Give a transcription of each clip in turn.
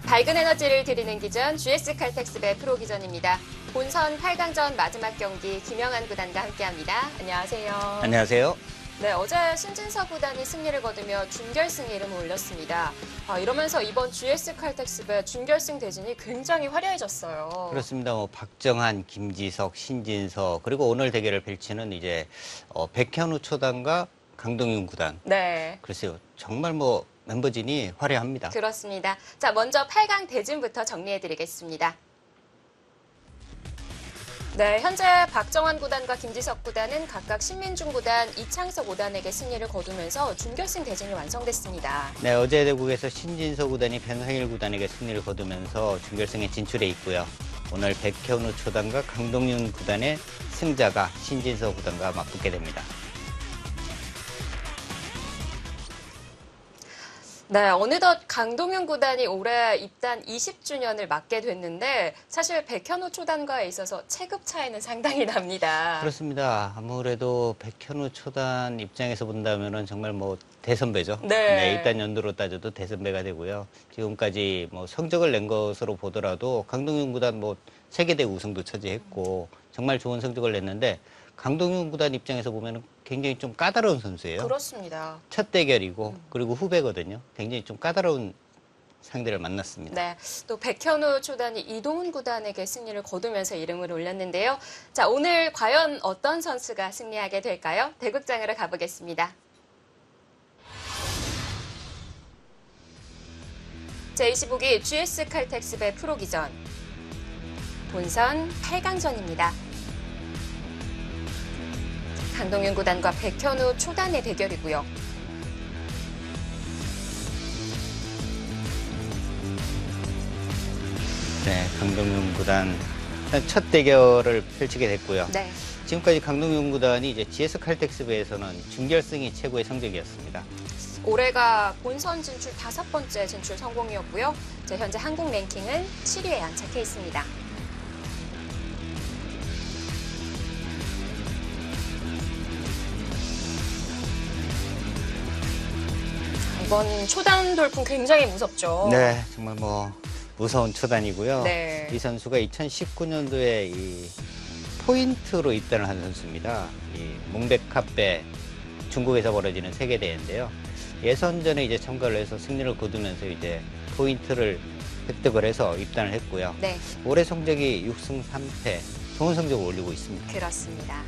밝은 에너지를 드리는 기전 GS칼텍스배 프로기전입니다. 본선 8강전 마지막 경기 김영한 구단과 함께합니다. 안녕하세요. 안녕하세요. 네, 어제 신진서 구단이 승리를 거두며 준결승에 이름을 올렸습니다. 이러면서 이번 GS칼텍스배 준결승 대진이 굉장히 화려해졌어요. 그렇습니다. 박정한, 김지석, 신진서 그리고 오늘 대결을 펼치는 이제 백현우 초단과 강동윤 구단. 네. 글쎄요, 정말 멤버진이 화려합니다. 그렇습니다. 자, 먼저 8강 대진부터 정리해드리겠습니다. 네, 현재 박정환 구단과 김지석 구단은 각각 신민중 구단, 이창석 구단에게 승리를 거두면서 준결승 대진이 완성됐습니다. 네, 어제 대국에서 신진서 구단이 변상일 구단에게 승리를 거두면서 준결승에 진출해 있고요. 오늘 백현우 초단과 강동윤 구단의 승자가 신진서 구단과 맞붙게 됩니다. 네, 어느덧 강동윤 구단이 올해 입단 20주년을 맞게 됐는데 사실 백현우 초단과에 있어서 체급 차이는 상당히 납니다. 그렇습니다. 아무래도 백현우 초단 입장에서 본다면은 정말 대선배죠. 네. 입단 연도로 따져도 대선배가 되고요. 지금까지 성적을 낸 것으로 보더라도 강동윤 구단 세계대 우승도 차지했고 정말 좋은 성적을 냈는데 강동윤 구단 입장에서 보면은 굉장히 좀 까다로운 선수예요. 그렇습니다. 첫 대결이고 그리고 후배거든요. 굉장히 좀 까다로운 상대를 만났습니다. 네, 또 백현우 초단이 이동훈 구단에게 승리를 거두면서 이름을 올렸는데요. 자, 오늘 과연 어떤 선수가 승리하게 될까요? 대극장으로 가보겠습니다. 제25기 GS칼텍스배 프로기전 본선 8강전입니다. 강동윤 구단과 백현우 초단의 대결이고요. 네, 강동윤 구단 첫 대결을 펼치게 됐고요. 네. 지금까지 강동윤 구단이 이제 GS칼텍스배에서는 준결승이 최고의 성적이었습니다. 올해가 본선 진출 5번째 진출 성공이었고요. 현재 한국 랭킹은 7위에 안착해 있습니다. 이번 초단 돌풍 굉장히 무섭죠. 네, 정말 무서운 초단이고요. 네. 이 선수가 2019년도에 이 포인트로 입단을 한 선수입니다. 이 몽백카페 중국에서 벌어지는 세계대회인데요. 예선전에 이제 참가를 해서 승리를 거두면서 이제 포인트를 획득을 해서 입단을 했고요. 네. 올해 성적이 6승 3패, 좋은 성적을 올리고 있습니다. 그렇습니다.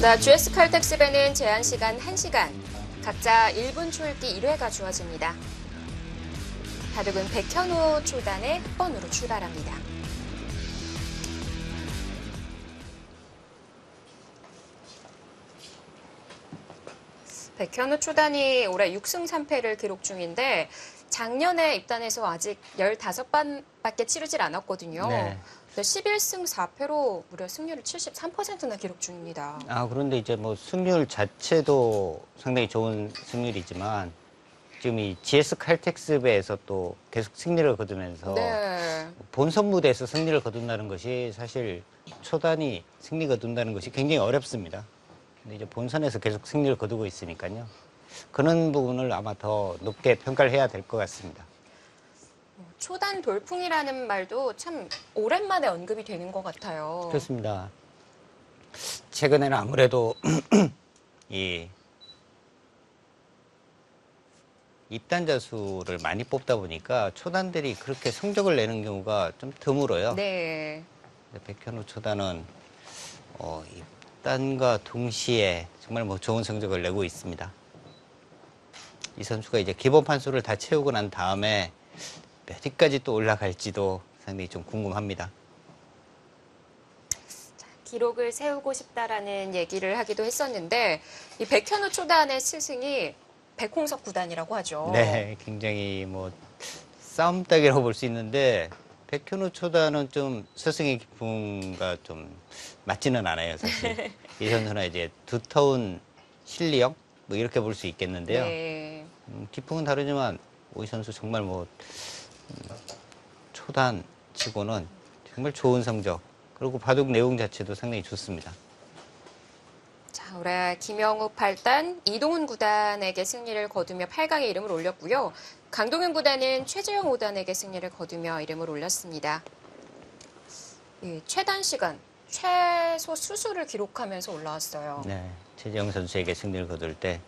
네, GS칼텍스배는 제한 시간 1시간, 각자 1분 초읽기 1회가 주어집니다. 바둑은 백현우 초단의 흑번으로 출발합니다. 백현우 초단이 올해 6승 3패를 기록 중인데 작년에 입단해서 아직 15번밖에 치르질 않았거든요. 네. 11승 4패로 무려 승률을 73%나 기록 중입니다. 그런데 이제 승률 자체도 상당히 좋은 승률이지만 지금 이 GS칼텍스배에서 또 계속 승리를 거두면서 네. 본선 무대에서 승리를 거둔다는 것이 사실 초단이 승리 거둔다는 것이 굉장히 어렵습니다. 근데 이제 본선에서 계속 승리를 거두고 있으니까요. 그런 부분을 아마 더 높게 평가를 해야 될 것 같습니다. 초단 돌풍이라는 말도 참 오랜만에 언급이 되는 것 같아요. 그렇습니다. 최근에는 아무래도 이 입단자 수를 많이 뽑다 보니까 초단들이 그렇게 성적을 내는 경우가 좀 드물어요. 네. 백현우 초단은 입단과 동시에 정말 좋은 성적을 내고 있습니다. 이 선수가 이제 기본 판수를 다 채우고 난 다음에 몇 위까지 또 올라갈지도 상당히 좀 궁금합니다. 자, 기록을 세우고 싶다라는 얘기를 하기도 했었는데 이 백현우 초단의 스승이 백홍석 구단이라고 하죠. 네, 굉장히 싸움닭이라고 볼 수 있는데 백현우 초단은 좀 스승의 기풍과 좀 맞지는 않아요, 사실. 이 선수는 이제 두터운 실력 이렇게 볼 수 있겠는데요. 네. 기풍은 다르지만 이 선수 정말 초단 치고는 정말 좋은 성적 그리고 바둑 내용 자체도 상당히 좋습니다. 자, 올해 김영욱 8단, 이동훈 구단에게 승리를 거두며 8강에 이름을 올렸고요. 강동윤 구단은 최재형 5단에게 승리를 거두며 이름을 올렸습니다. 예, 최단 시간, 최소 수수를 기록하면서 올라왔어요. 네, 최재형 선수에게 승리를 거둘 때.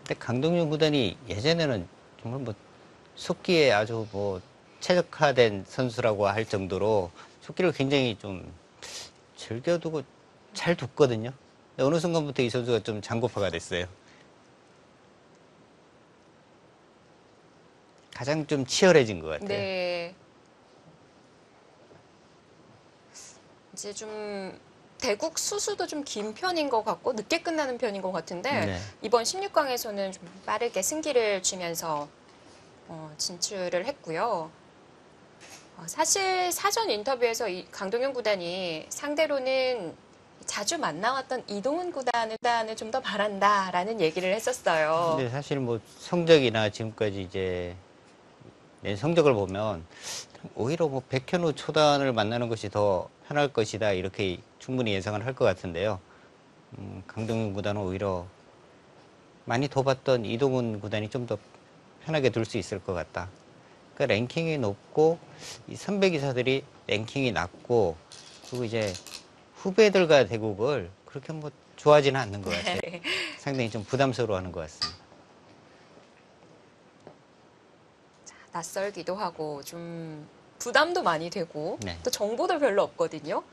근데 강동윤 구단이 예전에는 정말 뭐 속기에 아주 뭐 최적화된 선수라고 할 정도로 속기를 굉장히 좀 즐겨두고 잘 뒀거든요. 근데 어느 순간부터 이 선수가 좀 장고파가 됐어요. 가장 좀 치열해진 것 같아요. 네. 이제 좀 대국 수수도 좀 긴 편인 것 같고 늦게 끝나는 편인 것 같은데 네. 이번 16강에서는 좀 빠르게 승기를 쥐면서 진출을 했고요. 사실 사전 인터뷰에서 이 강동윤 구단이 상대로는 자주 만나왔던 이동훈 구단을 좀 더 바란다라는 얘기를 했었어요. 근데 사실 뭐 성적이나 지금까지 이제 낸 성적을 보면 오히려 뭐 백현우 초단을 만나는 것이 더 편할 것이다 이렇게 충분히 예상을 할 것 같은데요. 강동윤 구단은 오히려 많이 둬봤던 이동훈 구단이 좀 더 편하게 둘 수 있을 것 같다. 그러니까 랭킹이 높고 이 선배 기사들이 랭킹이 낮고 그리고 이제 후배들과 대국을 그렇게 뭐 좋아하지는 않는 것 같아요. 상당히 좀 부담스러워하는 것 같습니다. 낯설기도 하고 좀 부담도 많이 되고 네. 또 정보도 별로 없거든요.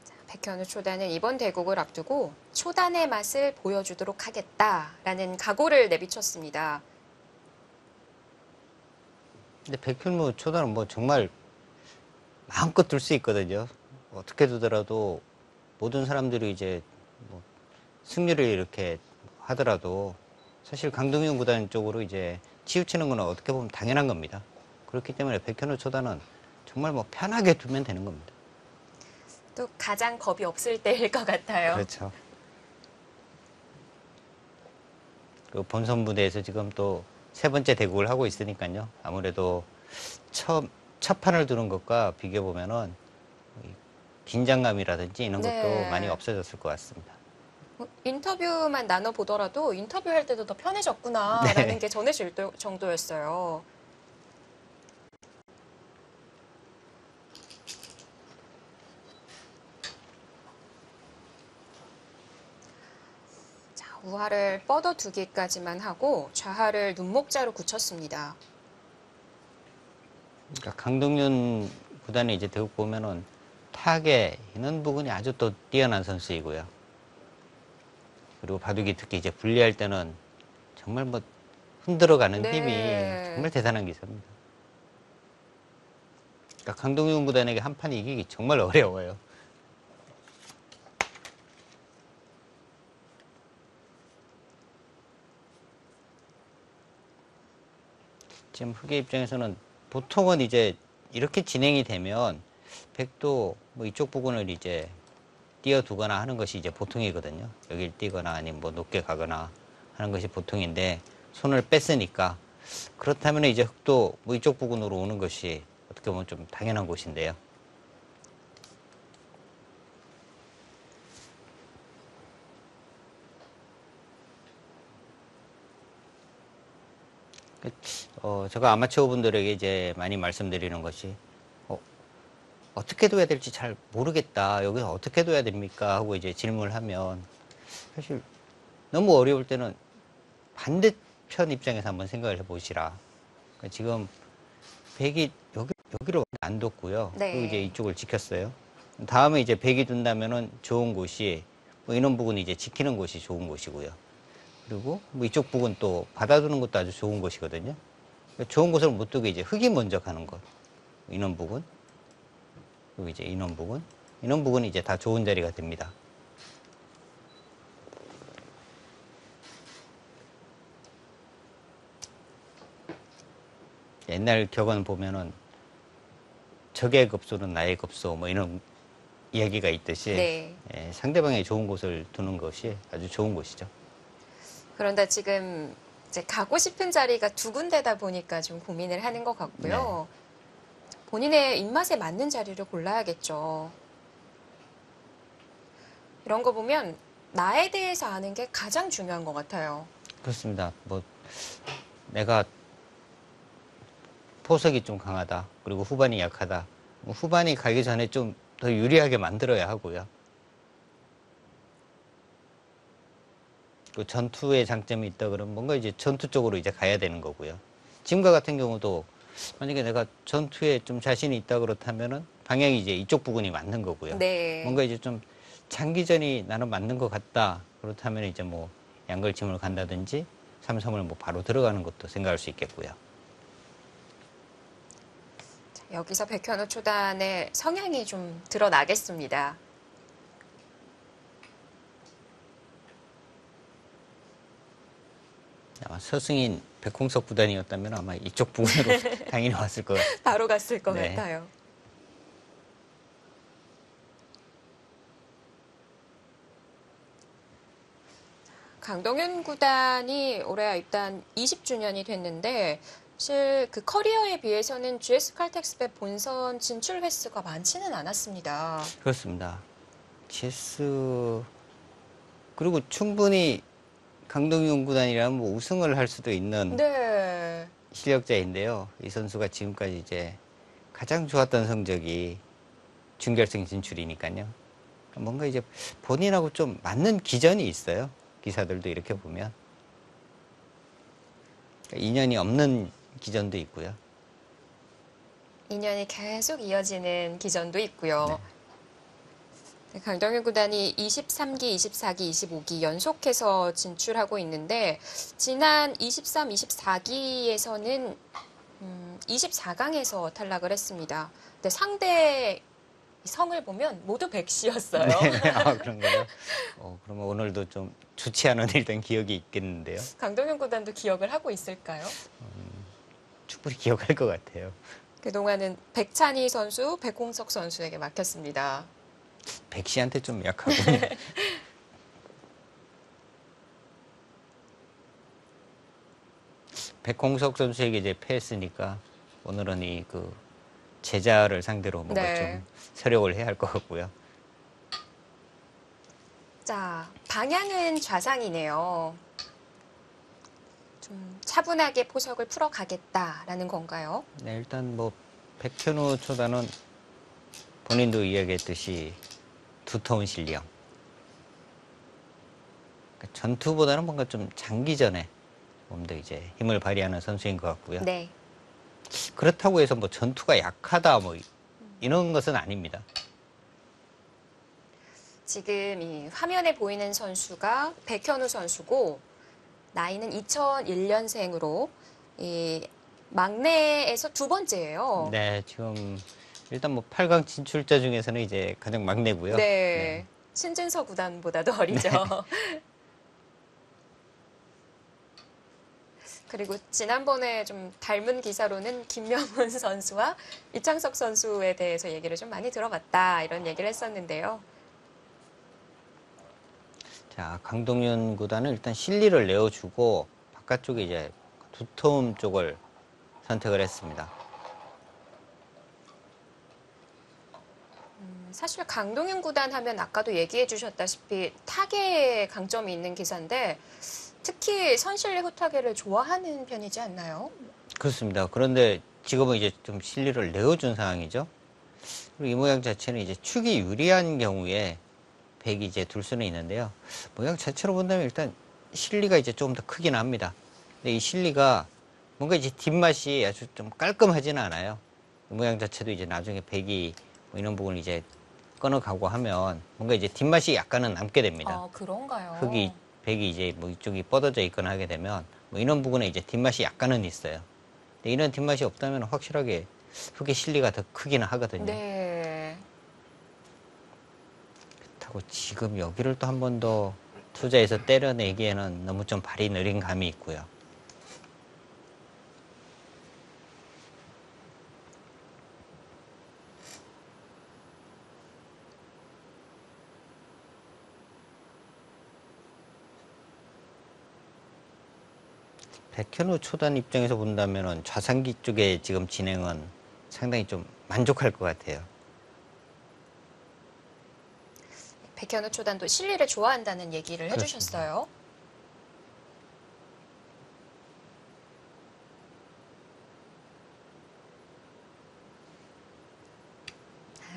자, 백현우 초단은 이번 대국을 앞두고 초단의 맛을 보여주도록 하겠다라는 각오를 내비쳤습니다. 근데 백현무 초단은 뭐 정말 마음껏 둘 수 있거든요. 어떻게 두더라도 모든 사람들이 이제 뭐 승리를 이렇게 하더라도 사실 강동윤 구단 쪽으로 이제 치우치는 건 어떻게 보면 당연한 겁니다. 그렇기 때문에 백현우 초단은 정말 뭐 편하게 두면 되는 겁니다. 또 가장 겁이 없을 때일 것 같아요. 그렇죠. 그 본선 무대에서 지금 또 세 번째 대국을 하고 있으니까요. 아무래도 첫 판을 두는 것과 비교해 보면은 긴장감이라든지 이런 것도 네. 많이 없어졌을 것 같습니다. 인터뷰만 나눠보더라도 인터뷰할 때도 더 편해졌구나라는 네. 게 전해질 정도였어요. 자, 우하를 뻗어두기까지만 하고 좌하를 눈목자로 굳혔습니다. 그러니까 강동윤 구단이 이제 대국 보면은 타겟 이런 부분이 아주 또 뛰어난 선수이고요. 그리고 바둑이 특히 이제 분리할 때는 정말 뭐 흔들어가는 네. 힘이 정말 대단한 기사입니다. 그러니까 강동윤 구단에게 한 판 이기기 정말 어려워요. 지금 흑의 입장에서는 보통은 이제 이렇게 진행이 되면 백도 뭐 이쪽 부분을 이제 띄어두거나 하는 것이 이제 보통이거든요. 여길 띄거나 아니면 뭐 높게 가거나 하는 것이 보통인데 손을 뺐으니까 그렇다면 이제 흑도 뭐 이쪽 부분으로 오는 것이 어떻게 보면 좀 당연한 곳인데요. 제가 아마추어 분들에게 이제 많이 말씀드리는 것이 어떻게 둬야 될지 잘 모르겠다. 여기서 어떻게 둬야 됩니까? 하고 이제 질문을 하면 사실 너무 어려울 때는 반대편 입장에서 한번 생각을 해보시라. 그러니까 지금 백이 여기로 안 뒀고요. 네. 그리고 이제 이쪽을 지켰어요. 다음에 이제 백이 둔다면은 좋은 곳이 뭐 이런 부분이 이제 지키는 곳이 좋은 곳이고요. 그리고 뭐 이쪽 부분 또 받아두는 것도 아주 좋은 곳이거든요. 그러니까 좋은 곳을 못 두게 이제 흙이 먼저 가는 것. 이런 부분. 그리고 이제 이런 부분. 이런 부분이 이제 다 좋은 자리가 됩니다. 옛날 격언 보면은 적의 급소는 나의 급소 뭐 이런 이야기가 있듯이 네. 상대방의 좋은 곳을 두는 것이 아주 좋은 곳이죠. 그런데 지금 이제 가고 싶은 자리가 두 군데다 보니까 좀 고민을 하는 것 같고요. 본인의 입맛에 맞는 자리를 골라야겠죠. 이런 거 보면 나에 대해서 아는 게 가장 중요한 것 같아요. 그렇습니다. 뭐 내가 포석이 좀 강하다. 그리고 후반이 약하다. 뭐 후반이 가기 전에 좀 더 유리하게 만들어야 하고요. 그 전투의 장점이 있다 그러면 뭔가 이제 전투 쪽으로 이제 가야 되는 거고요. 지금과 같은 경우도 만약에 내가 전투에 좀 자신이 있다 그렇다면은 방향이 이제 이쪽 부분이 맞는 거고요. 네. 뭔가 이제 좀 장기전이 나는 맞는 것 같다. 그렇다면 이제 뭐 양걸침을 간다든지 삼섬을 뭐 바로 들어가는 것도 생각할 수 있겠고요. 자, 여기서 백현우 초단의 성향이 좀 드러나겠습니다. 아마 서승인 백홍석 구단이었다면 아마 이쪽 부분으로 당연히 왔을 것 같아요. 바로 갔을 것 네. 같아요. 강동윤 구단이 올해 입단 20주년이 됐는데 사실 그 커리어에 비해서는 GS 칼텍스배 본선 진출 횟수가 많지는 않았습니다. 그렇습니다. GS 그리고 충분히 강동윤 구단이라면 뭐 우승을 할 수도 있는 네. 실력자인데요. 이 선수가 지금까지 이제 가장 좋았던 성적이 준결승 진출이니까요. 뭔가 이제 본인하고 좀 맞는 기전이 있어요. 기사들도 이렇게 보면. 그러니까 인연이 없는 기전도 있고요. 인연이 계속 이어지는 기전도 있고요. 네. 강동윤 구단이 23기, 24기, 25기 연속해서 진출하고 있는데 지난 23, 24기에서는 24강에서 탈락을 했습니다. 근데 상대 성을 보면 모두 백시였어요. 네. 아, 그런가요? 그러면 오늘도 좀 좋지 않은 일단 기억이 있겠는데요. 강동윤 구단도 기억을 하고 있을까요? 충분히 기억할 것 같아요. 그동안은 백찬희 선수, 백홍석 선수에게 맡겼습니다. 백시한테 좀 약하군요. 백홍석 선수에게 이제 패했으니까 오늘은 이 그 제자를 상대로 뭔가 네. 좀 서력을 해야 할 것 같고요. 자, 방향은 좌상이네요. 좀 차분하게 포석을 풀어가겠다라는 건가요? 네, 일단 뭐 백현우 초단은 본인도 이야기했듯이 두터운 실력. 그러니까 전투보다는 뭔가 좀 장기전에 좀 더 이제 힘을 발휘하는 선수인 것 같고요. 네. 그렇다고 해서 뭐 전투가 약하다 뭐 이런 것은 아닙니다. 지금 이 화면에 보이는 선수가 백현우 선수고 나이는 2001년생으로 이 막내에서 두 번째예요. 네, 지금 일단 뭐 8강 진출자 중에서는 이제 가장 막내고요. 네. 신진서 구단보다도 어리죠. 그리고 지난번에 좀 닮은 기사로는 김명훈 선수와 이창석 선수에 대해서 얘기를 좀 많이 들어봤다 이런 얘기를 했었는데요. 자, 강동윤 구단은 일단 실리를 내어주고 바깥쪽에 이제 두터움 쪽을 선택을 했습니다. 사실 강동윤 구단 하면 아까도 얘기해 주셨다시피 타계에 강점이 있는 기사인데 특히 선실리 후타계를 좋아하는 편이지 않나요? 그렇습니다. 그런데 지금은 이제 좀 실리를 내어준 상황이죠. 그리고 이 모양 자체는 이제 축이 유리한 경우에 백이 이제 둘 수는 있는데요. 모양 자체로 본다면 일단 실리가 이제 조금 더 크긴 합니다. 근데 이 실리가 뭔가 이제 뒷맛이 아주 좀 깔끔하지는 않아요. 이 모양 자체도 이제 나중에 백이 뭐 이런 부분을 이제 끊어가고 하면 뭔가 이제 뒷맛이 약간은 남게 됩니다. 아, 그런가요? 흙이 백이 이제 뭐 이쪽이 뻗어져 있거나 하게 되면 뭐 이런 부분에 이제 뒷맛이 약간은 있어요. 근데 이런 뒷맛이 없다면 확실하게 흙의 실리가 더 크기는 하거든요. 네. 그렇다고 지금 여기를 또 한 번 더 투자해서 때려내기에는 너무 좀 발이 느린 감이 있고요. 백현우 초단 입장에서 본다면은 좌상기 쪽에 지금 진행은 상당히 좀 만족할 것 같아요. 백현우 초단도 실리를 좋아한다는 얘기를 그렇습니다. 해주셨어요.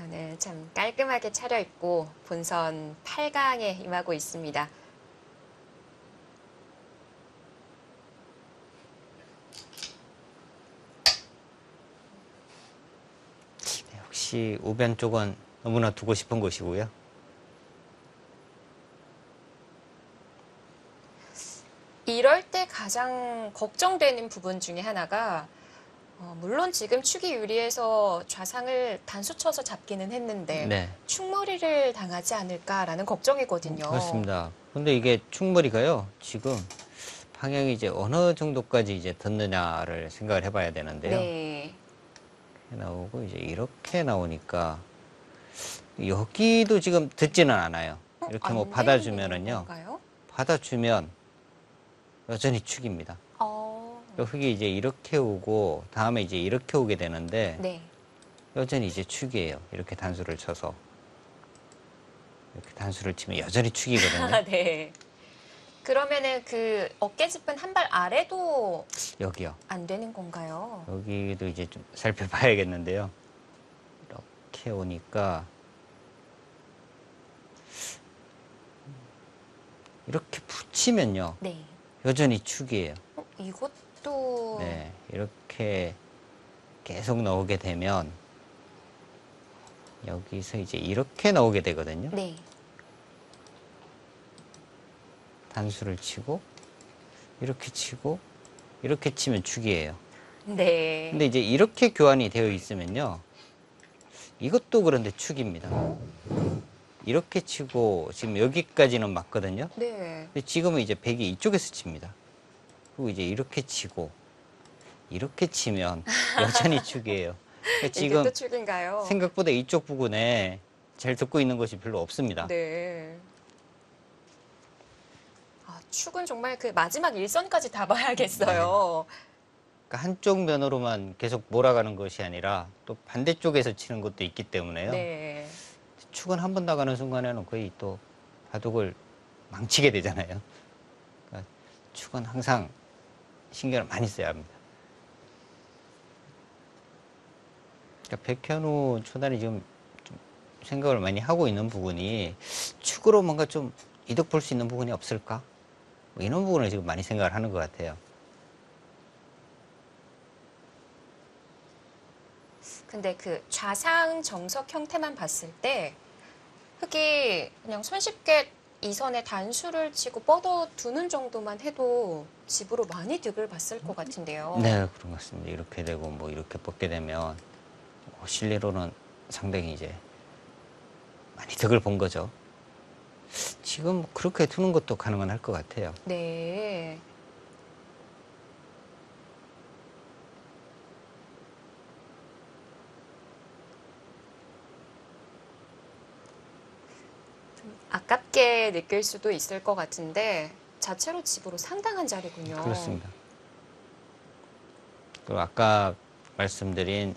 오늘 참 깔끔하게 차려입고 본선 8강에 임하고 있습니다. 네, 혹시 우변 쪽은 너무나 두고 싶은 곳이고요. 이럴 때 가장 걱정되는 부분 중에 하나가 물론 지금 축이 유리해서 좌상을 단수 쳐서 잡기는 했는데 네. 축머리를 당하지 않을까라는 걱정이거든요. 그렇습니다. 근데 이게 충머리가요, 지금 방향이 이제 어느 정도까지 이제 듣느냐를 생각을 해봐야 되는데요. 네. 이렇게 나오고 이제 이렇게 나오니까 여기도 지금 듣지는 않아요. 이렇게 뭐 안 받아주면은요, 되는 건가요? 받아주면 여전히 축입니다. 흙이 이제 이렇게 오고 다음에 이제 이렇게 오게 되는데 네. 여전히 이제 축이에요. 이렇게 단수를 쳐서 이렇게 단수를 치면 여전히 축이거든요. 네. 그러면은 그 어깨짚은 한 발 아래도 여기요. 안 되는 건가요? 여기도 이제 좀 살펴봐야겠는데요. 이렇게 오니까 이렇게 붙이면요. 네. 여전히 축이에요. 이것도 네, 이렇게 계속 나오게 되면 여기서 이제 이렇게 나오게 되거든요. 네. 단수를 치고 이렇게 치고 이렇게 치면 축이에요. 네. 근데 이제 이렇게 교환이 되어 있으면요. 이것도 그런데 축입니다. 이렇게 치고 지금 여기까지는 맞거든요. 네. 근데 지금은 이제 백이 이쪽에서 칩니다. 그리고 이제 이렇게 치고 이렇게 치면 여전히 축이에요. 그러니까 이게 지금 또 축인가요? 생각보다 이쪽 부분에 잘 듣고 있는 것이 별로 없습니다. 네. 축은 정말 그 마지막 일선까지 다 봐야겠어요. 그러니까 한쪽 면으로만 계속 몰아가는 것이 아니라 또 반대쪽에서 치는 것도 있기 때문에요. 네. 축은 한 번 나가는 순간에는 거의 또 바둑을 망치게 되잖아요. 그러니까 축은 항상 신경을 많이 써야 합니다. 그러니까 백현우 초단이 지금 좀 생각을 많이 하고 있는 부분이 축으로 뭔가 좀 이득 볼 수 있는 부분이 없을까? 뭐 이런 부분을 지금 많이 생각을 하는 것 같아요. 근데 그 좌상 정석 형태만 봤을 때 흙이 그냥 손쉽게 이 선에 단수를 치고 뻗어두는 정도만 해도 집으로 많이 득을 봤을 것 같은데요. 네, 그런 것 같습니다. 이렇게 되고 뭐 이렇게 뻗게 되면 실리로는 상당히 이제 많이 득을 본 거죠. 지금 그렇게 두는 것도 가능은 할 것 같아요. 네. 좀 아깝게 느낄 수도 있을 것 같은데 자체로 집으로 상당한 자리군요. 그렇습니다. 그리고 아까 말씀드린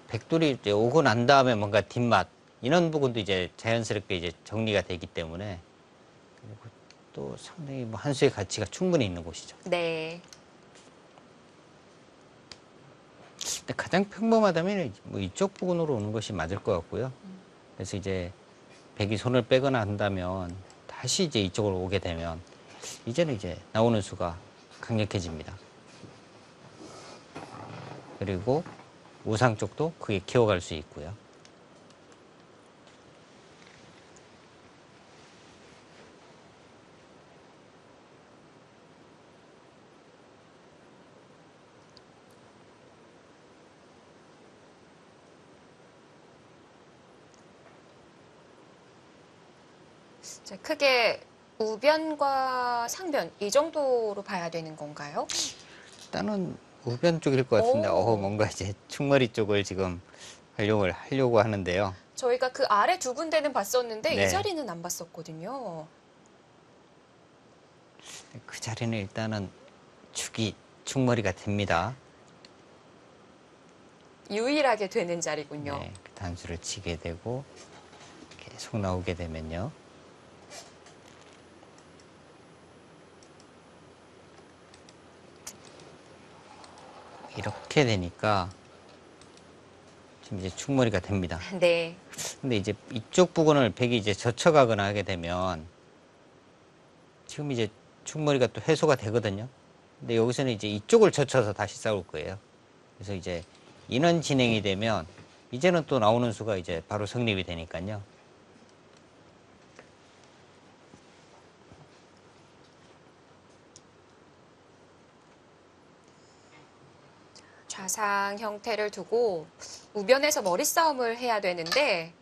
백돌이 이제 오고 난 다음에 뭔가 뒷맛 이런 부분도 이제 자연스럽게 이제 정리가 되기 때문에 그리고 또 상당히 뭐 한 수의 가치가 충분히 있는 곳이죠. 네. 근데 가장 평범하다면 뭐 이쪽 부분으로 오는 것이 맞을 것 같고요. 그래서 이제 백이 손을 빼거나 한다면 다시 이제 이쪽으로 오게 되면 이제는 이제 나오는 수가 강력해집니다. 그리고 우상 쪽도 크게 키워갈 수 있고요. 이제 크게 우변과 상변 이 정도로 봐야 되는 건가요? 일단은 우변 쪽일 것 같은데, 오. 뭔가 이제 충머리 쪽을 지금 활용을 하려고 하는데요. 저희가 그 아래 두 군데는 봤었는데 네. 이 자리는 안 봤었거든요. 그 자리는 일단은 충머리가 됩니다. 유일하게 되는 자리군요. 네, 그 단수를 치게 되고 계속 나오게 되면요. 이렇게 되니까 지금 이제 충머리가 됩니다. 네. 근데 이제 이쪽 부분을 백이 이제 젖혀가거나 하게 되면 지금 이제 충머리가 또 해소가 되거든요. 근데 여기서는 이제 이쪽을 젖혀서 다시 싸울 거예요. 그래서 이제 인원 진행이 되면 이제는 또 나오는 수가 이제 바로 성립이 되니까요. 좌상 형태를 두고 우변에서 머리 싸움을 해야 되는데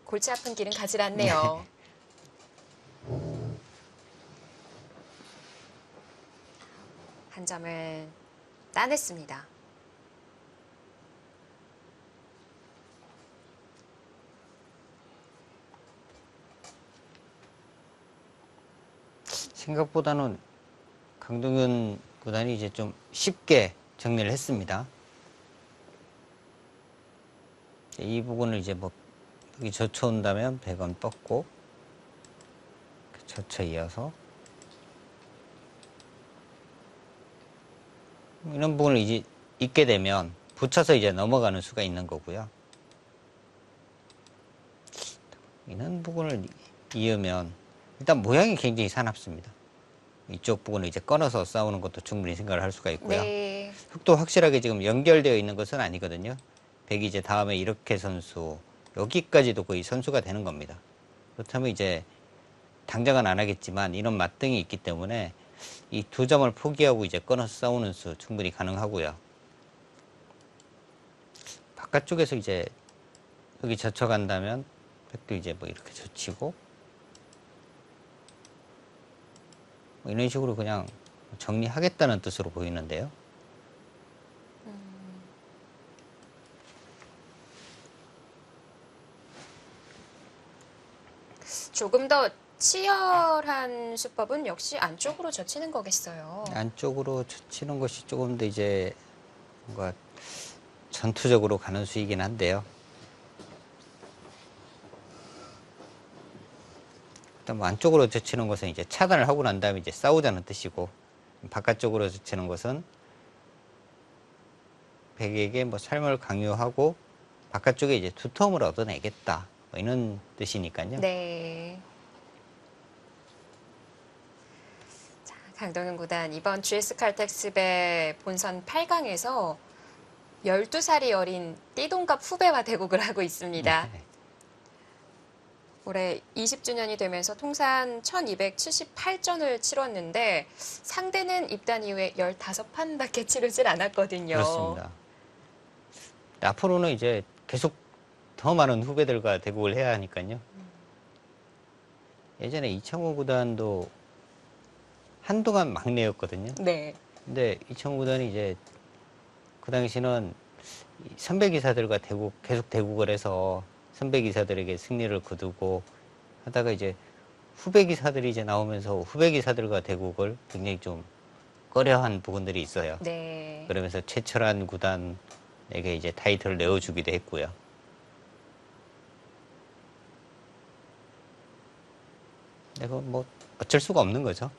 골치 아픈 길은 가질 않네요. 한 점을 따냈습니다. 생각보다는 강동윤 구단이 이제 좀 쉽게 정리를 했습니다. 이 부분을 이제 뭐 여기 젖혀온다면 100원 뻗고 젖혀 이어서 이런 부분을 이제 잊게 되면 붙여서 이제 넘어가는 수가 있는 거고요. 이런 부분을 이으면 일단 모양이 굉장히 사납습니다. 이쪽 부분을 이제 끊어서 싸우는 것도 충분히 생각을 할 수가 있고요. 네. 흙도 확실하게 지금 연결되어 있는 것은 아니거든요. 백이 이제 다음에 이렇게 선수, 여기까지도 거의 선수가 되는 겁니다. 그렇다면 이제 당장은 안 하겠지만 이런 맞등이 있기 때문에 이 두 점을 포기하고 이제 끊어서 싸우는 수 충분히 가능하고요. 바깥쪽에서 이제 여기 젖혀간다면 백도 이제 뭐 이렇게 젖히고 뭐 이런 식으로 그냥 정리하겠다는 뜻으로 보이는데요. 조금 더 치열한 수법은 역시 안쪽으로 젖히는 거겠어요. 안쪽으로 젖히는 것이 조금 더 이제 뭔가 전투적으로 가는 수이긴 한데요. 일단 뭐 안쪽으로 젖히는 것은 이제 차단을 하고 난 다음에 이제 싸우자는 뜻이고, 바깥쪽으로 젖히는 것은 백에게 뭐 삶을 강요하고 바깥쪽에 이제 두터움을 얻어내겠다, 뭐 이런 뜻이니까요. 네. 자, 강동윤 구단 이번 GS 칼텍스배 본선 8강에서 12살이 어린 띠동갑 후배와 대국을 하고 있습니다. 네. 올해 20주년이 되면서 통산 1278전을 치렀는데 상대는 입단 이후에 15판밖에 치르질 않았거든요. 그렇습니다. 앞으로는 이제 계속 더 많은 후배들과 대국을 해야 하니까요. 예전에 이창호 구단도 한동안 막내였거든요. 네. 근데 이창호 구단이 이제 그 당시는 선배 기사들과 계속 대국을 해서 선배 기사들에게 승리를 거두고 하다가 이제 후배 기사들이 이제 나오면서 후배 기사들과 대국을 굉장히 좀 꺼려한 부분들이 있어요. 네. 그러면서 최철한 구단에게 이제 타이틀을 내어주기도 했고요. 근데 그건 뭐 어쩔 수가 없는 거죠.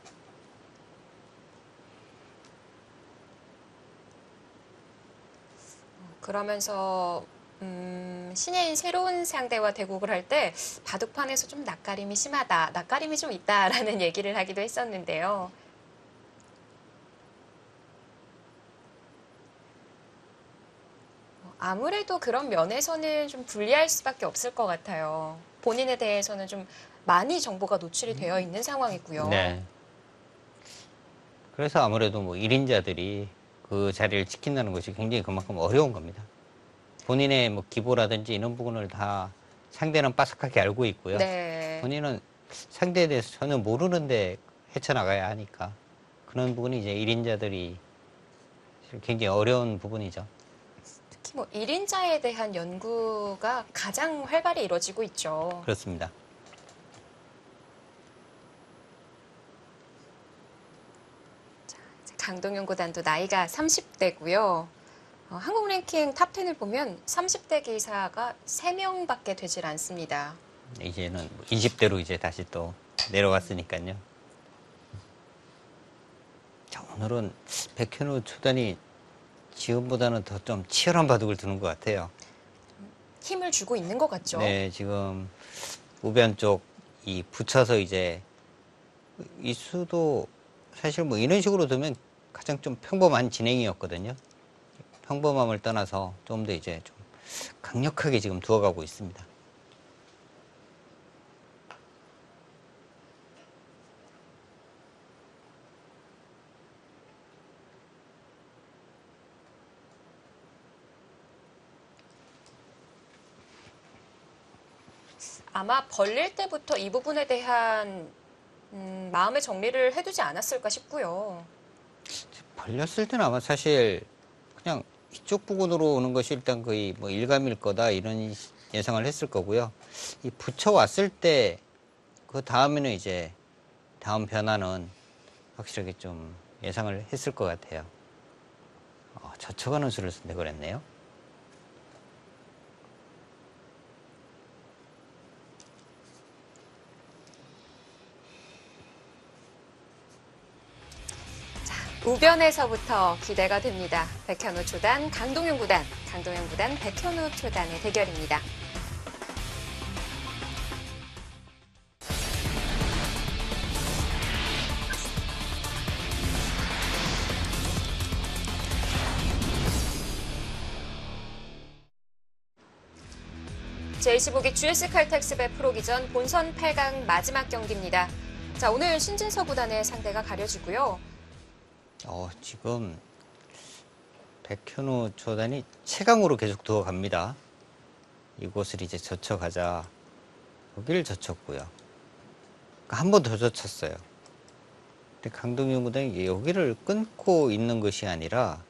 그러면서 신예인 새로운 상대와 대국을 할 때 바둑판에서 좀 낯가림이 심하다, 낯가림이 좀 있다라는 얘기를 하기도 했었는데요. 아무래도 그런 면에서는 좀 불리할 수밖에 없을 것 같아요. 본인에 대해서는 좀 많이 정보가 노출이 되어 있는 상황이고요. 네. 그래서 아무래도 뭐 1인자들이 그 자리를 지킨다는 것이 굉장히 그만큼 어려운 겁니다. 본인의 뭐 기보라든지 이런 부분을 다 상대는 빠삭하게 알고 있고요. 네. 본인은 상대에 대해서 전혀 모르는데 헤쳐나가야 하니까 그런 부분이 이제 1인자들이 굉장히 어려운 부분이죠. 특히 뭐 1인자에 대한 연구가 가장 활발히 이루어지고 있죠. 그렇습니다. 강동윤 구단도 나이가 30대고요. 한국 랭킹 탑 10을 보면 30대 기사가 3명밖에 되질 않습니다. 이제는 20대로 이제 다시 또 내려왔으니까요. 자, 오늘은 백현우 초단이 지금보다는 더 좀 치열한 바둑을 두는 것 같아요. 힘을 주고 있는 것 같죠? 네, 지금 우변 쪽 이 붙여서 이제 이수도 사실 뭐 이런 식으로 두면 가장 좀 평범한 진행이었거든요. 평범함을 떠나서 좀 더 이제 좀 강력하게 지금 두어가고 있습니다. 아마 벌릴 때부터 이 부분에 대한 마음의 정리를 해두지 않았을까 싶고요. 벌렸을 때는 아마 사실 그냥 이쪽 부근으로 오는 것이 일단 거의 뭐 일감일 거다 이런 예상을 했을 거고요. 이 붙여왔을 때 그 다음에는 이제 다음 변화는 확실하게 좀 예상을 했을 것 같아요. 젖혀가는 수를 선택을 했네요. 우변에서부터 기대가 됩니다. 백현우 초단, 강동윤 구단, 강동윤 구단, 백현우 초단의 대결입니다. 제25기 GS 칼텍스배 프로기전 본선 8강 마지막 경기입니다. 자, 오늘 신진서 구단의 상대가 가려지고요. 지금 백현우 초단이 최강으로 계속 두어갑니다. 이곳을 이제 젖혀가자. 여기를 젖혔고요. 한 번 더 젖혔어요. 근데 강동윤 구단이 여기를 끊고 있는 것이 아니라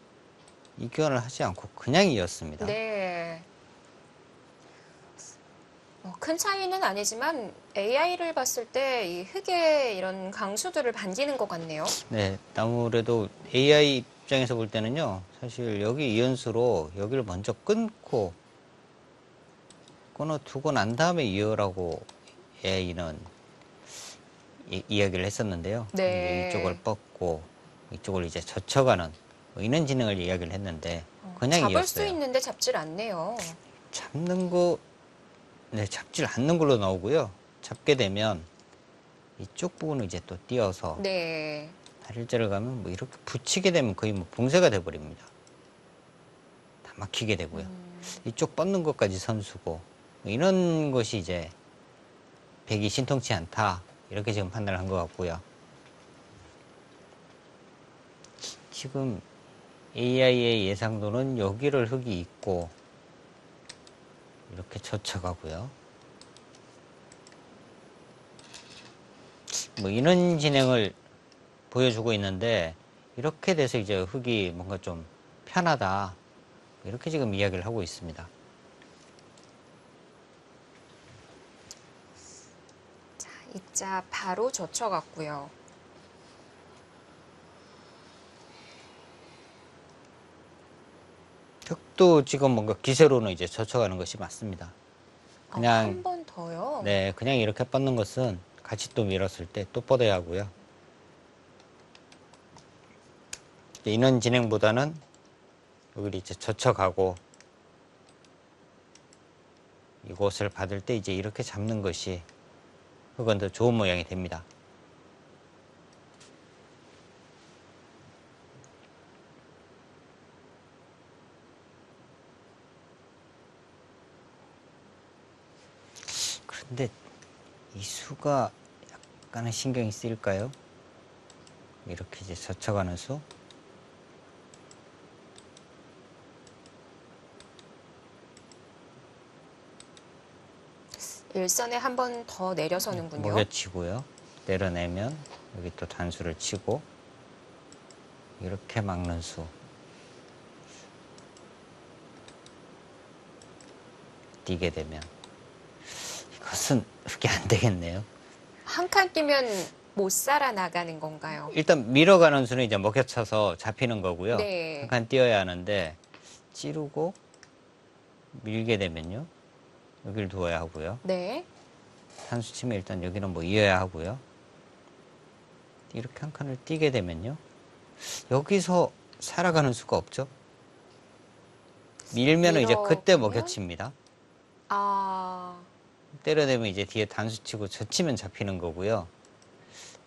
이교환을 하지 않고 그냥 이었습니다. 네. 큰 차이는 아니지만 AI를 봤을 때 이 흙의 이런 강수들을 반기는 것 같네요. 네, 아무래도 AI 입장에서 볼 때는요, 사실 여기 이연수로 여기를 먼저 끊어두고 난 다음에 이어라고 AI는 이야기를 했었는데요. 네. 이쪽을 뻗고 이쪽을 이제 젖혀가는 뭐 이런 진행을 이야기를 했는데 그냥 잡을 이었어요. 수 있는데 잡질 않네요. 잡는 거, 네, 잡질 않는 걸로 나오고요. 잡게 되면 이쪽 부분을 이제 또 띄어서 네. 다릴자를 가면 뭐 이렇게 붙이게 되면 거의 뭐 봉쇄가 돼버립니다. 다 막히게 되고요. 이쪽 뻗는 것까지 선수고 뭐 이런 것이 이제 백이 신통치 않다 이렇게 지금 판단을 한 것 같고요. 지금 AI의 예상도는 여기를 흙이 있고 이렇게 젖혀가고요. 뭐 이런 진행을 보여주고 있는데 이렇게 돼서 이제 흙이 뭔가 좀 편하다 이렇게 지금 이야기를 하고 있습니다. 자, 입자 바로 젖혀갔고요. 흙도 지금 뭔가 기세로는 이제 젖혀가는 것이 맞습니다. 그냥 한 번 더요? 네, 그냥 이렇게 뻗는 것은 같이 또 밀었을 때 또 뻗어야 하고요. 이런 진행보다는 여기를 이제 젖혀가고 이곳을 받을 때 이제 이렇게 잡는 것이 흙은 더 좋은 모양이 됩니다. 그런데 이 수가 약간은 신경이 쓰일까요? 이렇게 이제 젖혀가는 수. 일선에 한 번 더 내려서는군요. 먹여치고요. 내려내면 여기 또 단수를 치고 이렇게 막는 수. 뛰게 되면 이것은 흙이 안 되겠네요. 한 칸 뛰면 못 살아나가는 건가요? 일단 밀어가는 수는 이제 먹혀쳐서 잡히는 거고요. 네. 한 칸 띄어야 하는데 찌르고 밀게 되면요. 여기를 두어야 하고요. 네. 단수 치면 일단 여기는 뭐 이어야 하고요. 이렇게 한 칸을 띄게 되면요. 여기서 살아가는 수가 없죠. 밀면은 이제 그때 밀어보면? 먹혀칩니다. 아, 때려내면 이제 뒤에 단수 치고 젖히면 잡히는 거고요.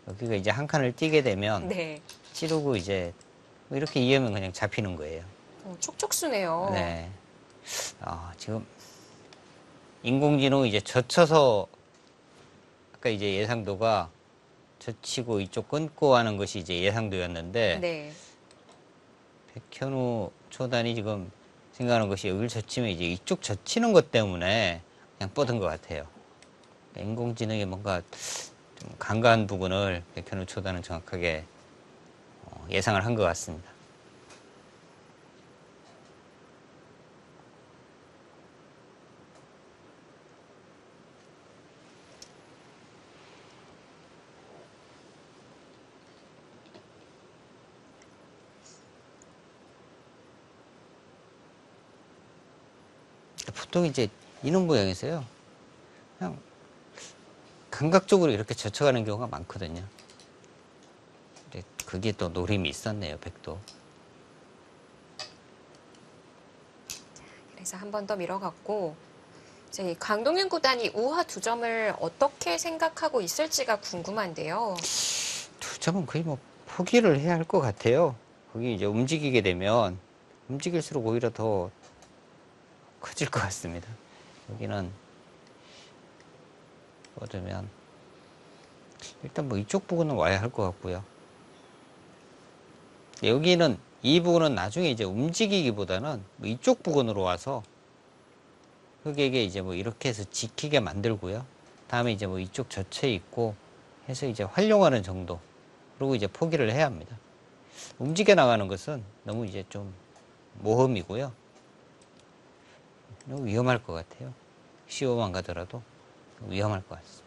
여기가 이제 한 칸을 띄게 되면 네. 찌르고 이제 뭐 이렇게 이으면 그냥 잡히는 거예요. 촉촉수네요. 네. 지금 인공지능 이제 젖혀서 아까 이제 예상도가 젖히고 이쪽 끊고 하는 것이 이제 예상도였는데 네. 백현우 초단이 지금 생각하는 것이 여기를 젖히면 이제 이쪽 젖히는 것 때문에 그냥 뻗은 것 같아요. 인공지능이 뭔가 좀 간과한 부분을 백현우 초단은 정확하게 예상을 한 것 같습니다. 보통 이제 이런 모양에서요. 그냥 감각적으로 이렇게 젖혀가는 경우가 많거든요. 근데 그게 또 노림이 있었네요, 백도. 그래서 한 번 더 밀어갔고, 이제 강동윤 구단이 우하 2점을 어떻게 생각하고 있을지가 궁금한데요. 2점은 거의 뭐 포기를 해야 할 것 같아요. 거기 이제 움직이게 되면 움직일수록 오히려 더 커질 것 같습니다. 여기는 뻗으면 일단 뭐 이쪽 부분은 와야 할 것 같고요. 여기는 이 부분은 나중에 이제 움직이기보다는 뭐 이쪽 부분으로 와서 흙에게 이제 뭐 이렇게 해서 지키게 만들고요. 다음에 이제 뭐 이쪽 젖혀 있고 해서 이제 활용하는 정도. 그리고 이제 포기를 해야 합니다. 움직여 나가는 것은 너무 이제 좀 모험이고요. 너무 위험할 것 같아요. 시험만 가더라도 위험할 것 같습니다.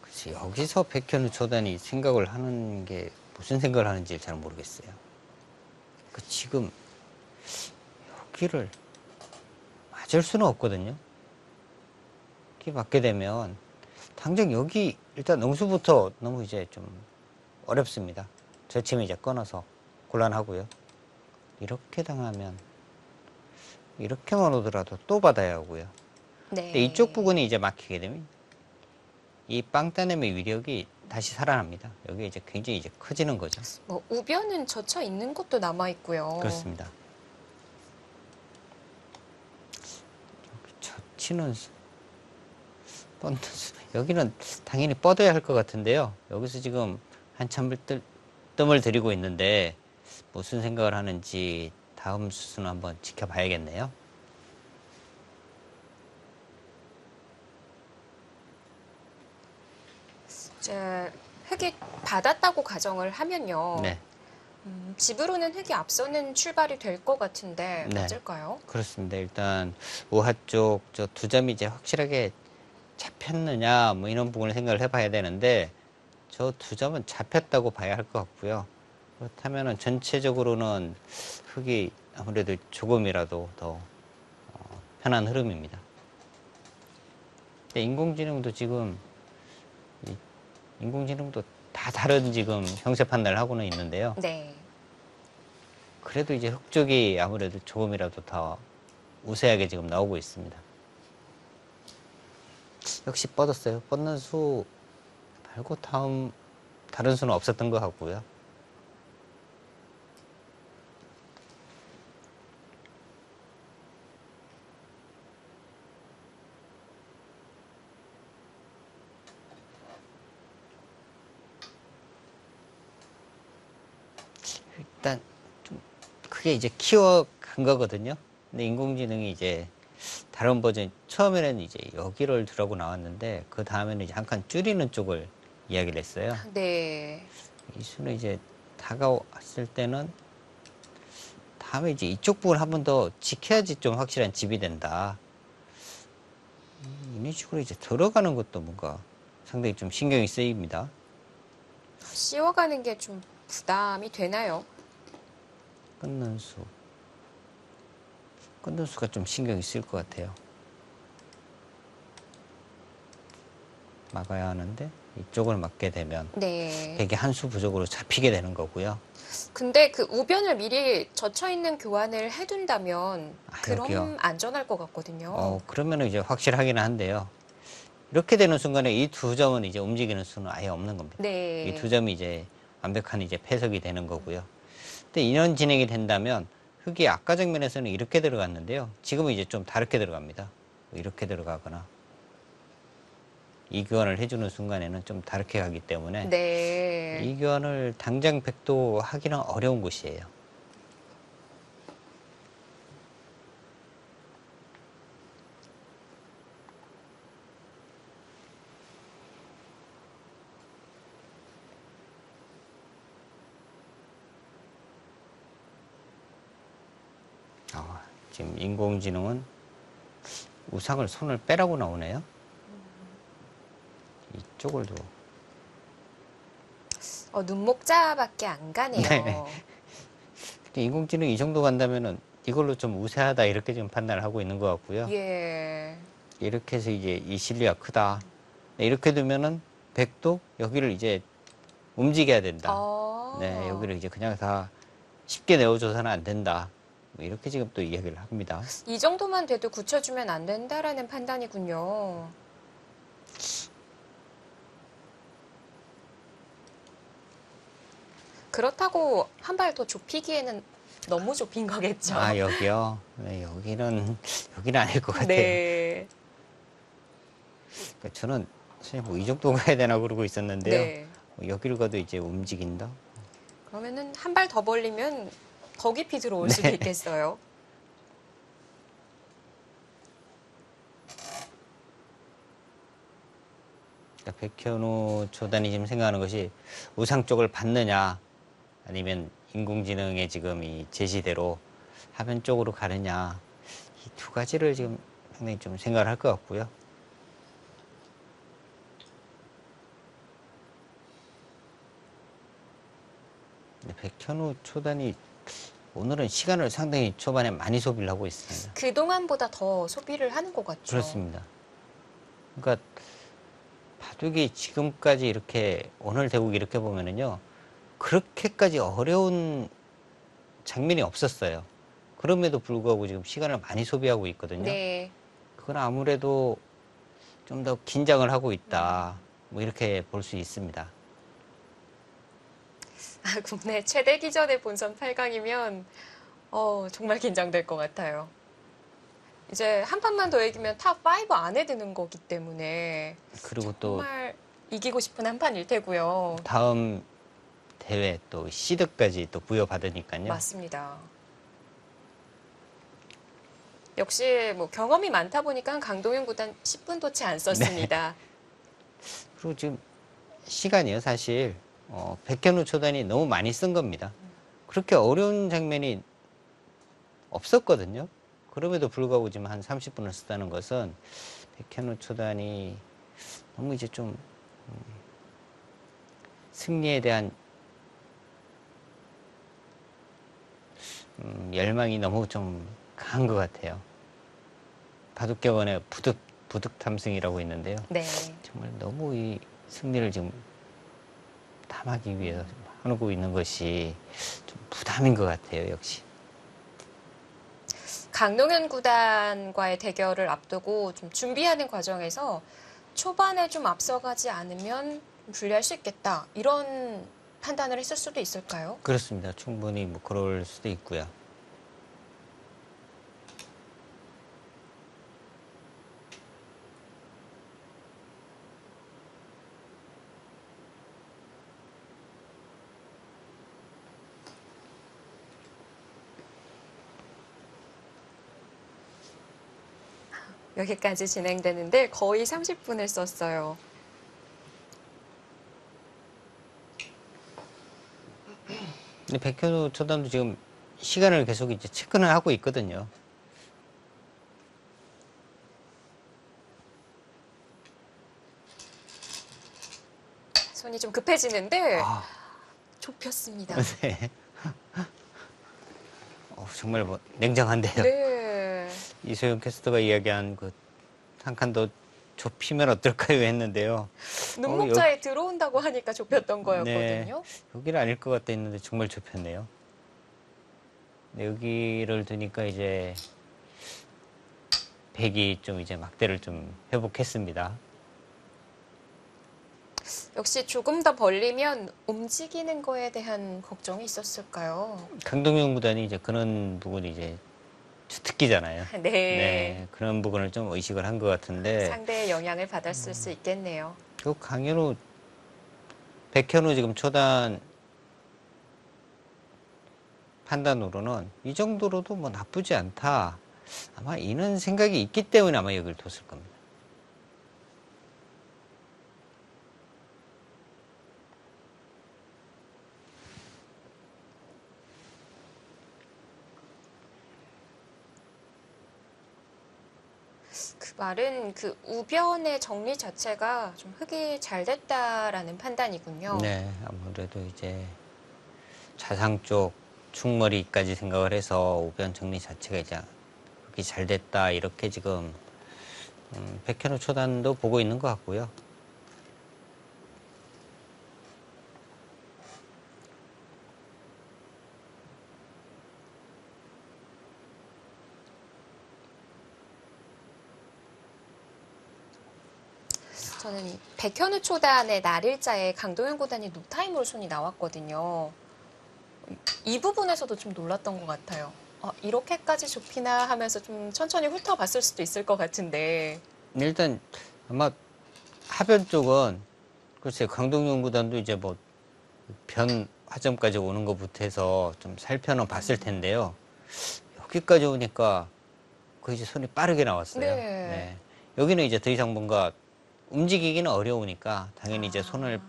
그치, 여기서 백현우 초단이 생각을 하는 게 무슨 생각을 하는지 잘 모르겠어요. 지금 여기를 맞을 수는 없거든요. 이렇게 맞게 되면 당장 여기 일단 능수부터 너무 이제 좀 어렵습니다. 젖히면 이제 끊어서 곤란하고요. 이렇게 당하면 이렇게만 오더라도 또 받아야 하고요. 근데 네. 이쪽 부분이 이제 막히게 되면 이 빵따냄의 위력이 다시 살아납니다. 여기 이제 굉장히 이제 커지는 거죠. 뭐 우변은 젖혀 있는 것도 남아 있고요. 그렇습니다. 젖히는 수, 뻗는 수. 여기는 당연히 뻗어야 할 것 같은데요. 여기서 지금 한참 뜸을 들이고 있는데 무슨 생각을 하는지 다음 수순 한번 지켜봐야겠네요. 이제 흙이 받았다고 가정을 하면요. 네. 집으로는 흙이 앞서는 출발이 될 것 같은데 네. 맞을까요? 그렇습니다. 일단 우하 쪽 저 2점이 이제 확실하게 잡혔느냐 뭐 이런 부분을 생각을 해봐야 되는데 저 2점은 잡혔다고 봐야 할 것 같고요. 그렇다면은 전체적으로는 흙이 아무래도 조금이라도 더 편한 흐름입니다. 근데 인공지능도 다 다른 지금 형세 판단을 하고는 있는데요. 네. 그래도 이제 흙 쪽이 아무래도 조금이라도 더 우세하게 지금 나오고 있습니다. 역시 뻗었어요. 뻗는 수 말고 다른 수는 없었던 것 같고요. 일단 좀 크게 이제 키워간 거거든요. 근데 인공지능이 이제 다른 버전 처음에는 이제 여기를 두라고 나왔는데 그 다음에는 이제 한 칸 줄이는 쪽을 이야기를 했어요. 네. 이 수는 이제 다가왔을 때는 다음에 이제 이쪽 부분을 한 번 더 지켜야지 좀 확실한 집이 된다. 이런 식으로 이제 들어가는 것도 뭔가 상당히 좀 신경이 쓰입니다. 씌워가는 게 좀 부담이 되나요? 끊는 수. 끊는 수가 좀 신경이 쓰일 것 같아요. 막아야 하는데 이쪽을 막게 되면 네. 되게 한 수 부족으로 잡히게 되는 거고요. 근데 그 우변을 미리 젖혀 있는 교환을 해둔다면 그럼 여기요. 안전할 것 같거든요. 그러면 이제 확실하긴 한데요. 이렇게 되는 순간에 이 두 점은 이제 움직이는 수는 아예 없는 겁니다. 이 두 네. 점이 이제 완벽한 이제 패석이 되는 거고요. 근데 이런 진행이 된다면 흙이 아까 장면에서는 이렇게 들어갔는데요. 지금은 이제 좀 다르게 들어갑니다. 이렇게 들어가거나 이 교환을 해주는 순간에는 좀 다르게 가기 때문에 네. 이 교환을 당장 백도 하기는 어려운 곳이에요. 지금 인공지능은 우상을 손을 빼라고 나오네요. 이쪽을 도 눈목자밖에 안 가네요. 네. 인공지능이 이 정도 간다면은 이걸로 좀 우세하다 이렇게 지금 판단을 하고 있는 것 같고요. 예. 이렇게 해서 이제 이 실리가 크다. 이렇게 두면은 백도 여기를 이제 움직여야 된다. 네, 여기를 이제 그냥 다 쉽게 내어줘서는 안 된다. 뭐 이렇게 지금 또 이야기를 합니다. 이 정도만 돼도 굳혀주면 안 된다라는 판단이군요. 그렇다고 한 발 더 좁히기에는 너무 좁힌 거겠죠. 여기요? 네, 여기는 아닐 것 같아요. 네. 그러니까 저는 사실 뭐 이 정도 가야 되나 그러고 있었는데요. 네. 여기를 가도 이제 움직인다? 그러면은 한 발 더 벌리면 더 깊이 들어올 수도 네. 있겠어요. 그러니까 백현우 조단이 지금 생각하는 것이 우상 쪽을 받느냐 아니면 인공지능의 지금 이 제시대로 화면 쪽으로 가느냐 이 두 가지를 지금 상당히 좀 생각을 할 것 같고요. 백현우 초단이 오늘은 시간을 상당히 초반에 많이 소비를 하고 있습니다. 그동안보다 더 소비를 하는 것 같죠. 그렇습니다. 그러니까 바둑이 지금까지 이렇게 오늘 대국 이렇게 보면은요 그렇게까지 어려운 장면이 없었어요. 그럼에도 불구하고 지금 시간을 많이 소비하고 있거든요. 네. 그건 아무래도 좀 더 긴장을 하고 있다. 뭐 이렇게 볼 수 있습니다. 국내 최대 기전의 본선 8강이면 정말 긴장될 것 같아요. 이제 한 판만 더 이기면 탑5 안에 드는 거기 때문에 그리고 또 정말 이기고 싶은 한 판일 테고요. 다음 대회 또 시드까지 또 부여받으니까요. 맞습니다. 역시 뭐 경험이 많다 보니까 강동윤 구단 10분도 채 안 썼습니다. 그리고 지금 시간이요 사실 백현우 초단이 너무 많이 쓴 겁니다. 그렇게 어려운 장면이 없었거든요. 그럼에도 불구하고 지금 한 30분을 썼다는 것은 백현우 초단이 너무 이제 좀 승리에 대한 열망이 너무 좀 강한 것 같아요. 바둑격언의 부득 탐승이라고 있는데요. 네. 정말 너무 이 승리를 지금 탐하기 위해서 하고 있는 것이 좀 부담인 것 같아요, 역시. 강동현 구단과의 대결을 앞두고 좀 준비하는 과정에서 초반에 좀 앞서가지 않으면 불리할 수 있겠다. 이런 판단을 했을 수도 있을까요? 그렇습니다. 충분히 뭐 그럴 수도 있고요. 여기까지 진행되는데 거의 30분을 썼어요. 근데 백현우 초단도 지금 시간을 계속 이제 체크는 하고 있거든요. 손이 좀 급해지는데 아, 좁혔습니다. 네. 정말 뭐 냉정한데요. 네. 이소영 캐스터가 이야기한 그 한 칸 더 좁히면 어떨까요 했는데요. 눈목자에 들어온다고 하니까 좁혔던 네, 거였거든요. 여기를 아닐 것 같다 했는데 정말 좁혔네요. 네, 여기를 두니까 이제 백이 좀 이제 막대를 좀 회복했습니다. 역시 조금 더 벌리면 움직이는 거에 대한 걱정이 있었을까요? 강동영 구단이 이제 그런 부분이 이제 주특기잖아요. 네. 네, 그런 부분을 좀 의식을 한 것 같은데 상대의 영향을 받았을 수 있겠네요. 그 강현우, 백현우 지금 초단 판단으로는 이 정도로도 뭐 나쁘지 않다. 아마 이런 생각이 있기 때문에 아마 여기를 뒀을 겁니다. 그 말은 그 우변의 정리 자체가 좀 흙이 잘 됐다라는 판단이군요. 네, 아무래도 이제 좌상 쪽 충머리까지 생각을 해서 우변 정리 자체가 이제 그게 잘 됐다 이렇게 지금 백현우 초단도 보고 있는 것 같고요. 저는 이 백현우 초단의 날일자에 강동현 구단이 노타임으로 손이 나왔거든요. 이 부분에서도 좀 놀랐던 것 같아요. 이렇게까지 좁히나 하면서 좀 천천히 훑어봤을 수도 있을 것 같은데. 일단 아마 하변 쪽은 글쎄요, 강동용 구단도 이제 뭐 변 화점까지 오는 것부터 해서 좀 살펴는 봤을 텐데요. 여기까지 오니까 그 이제 손이 빠르게 나왔어요. 네. 네. 여기는 이제 더 이상 뭔가 움직이기는 어려우니까 당연히 이제 손을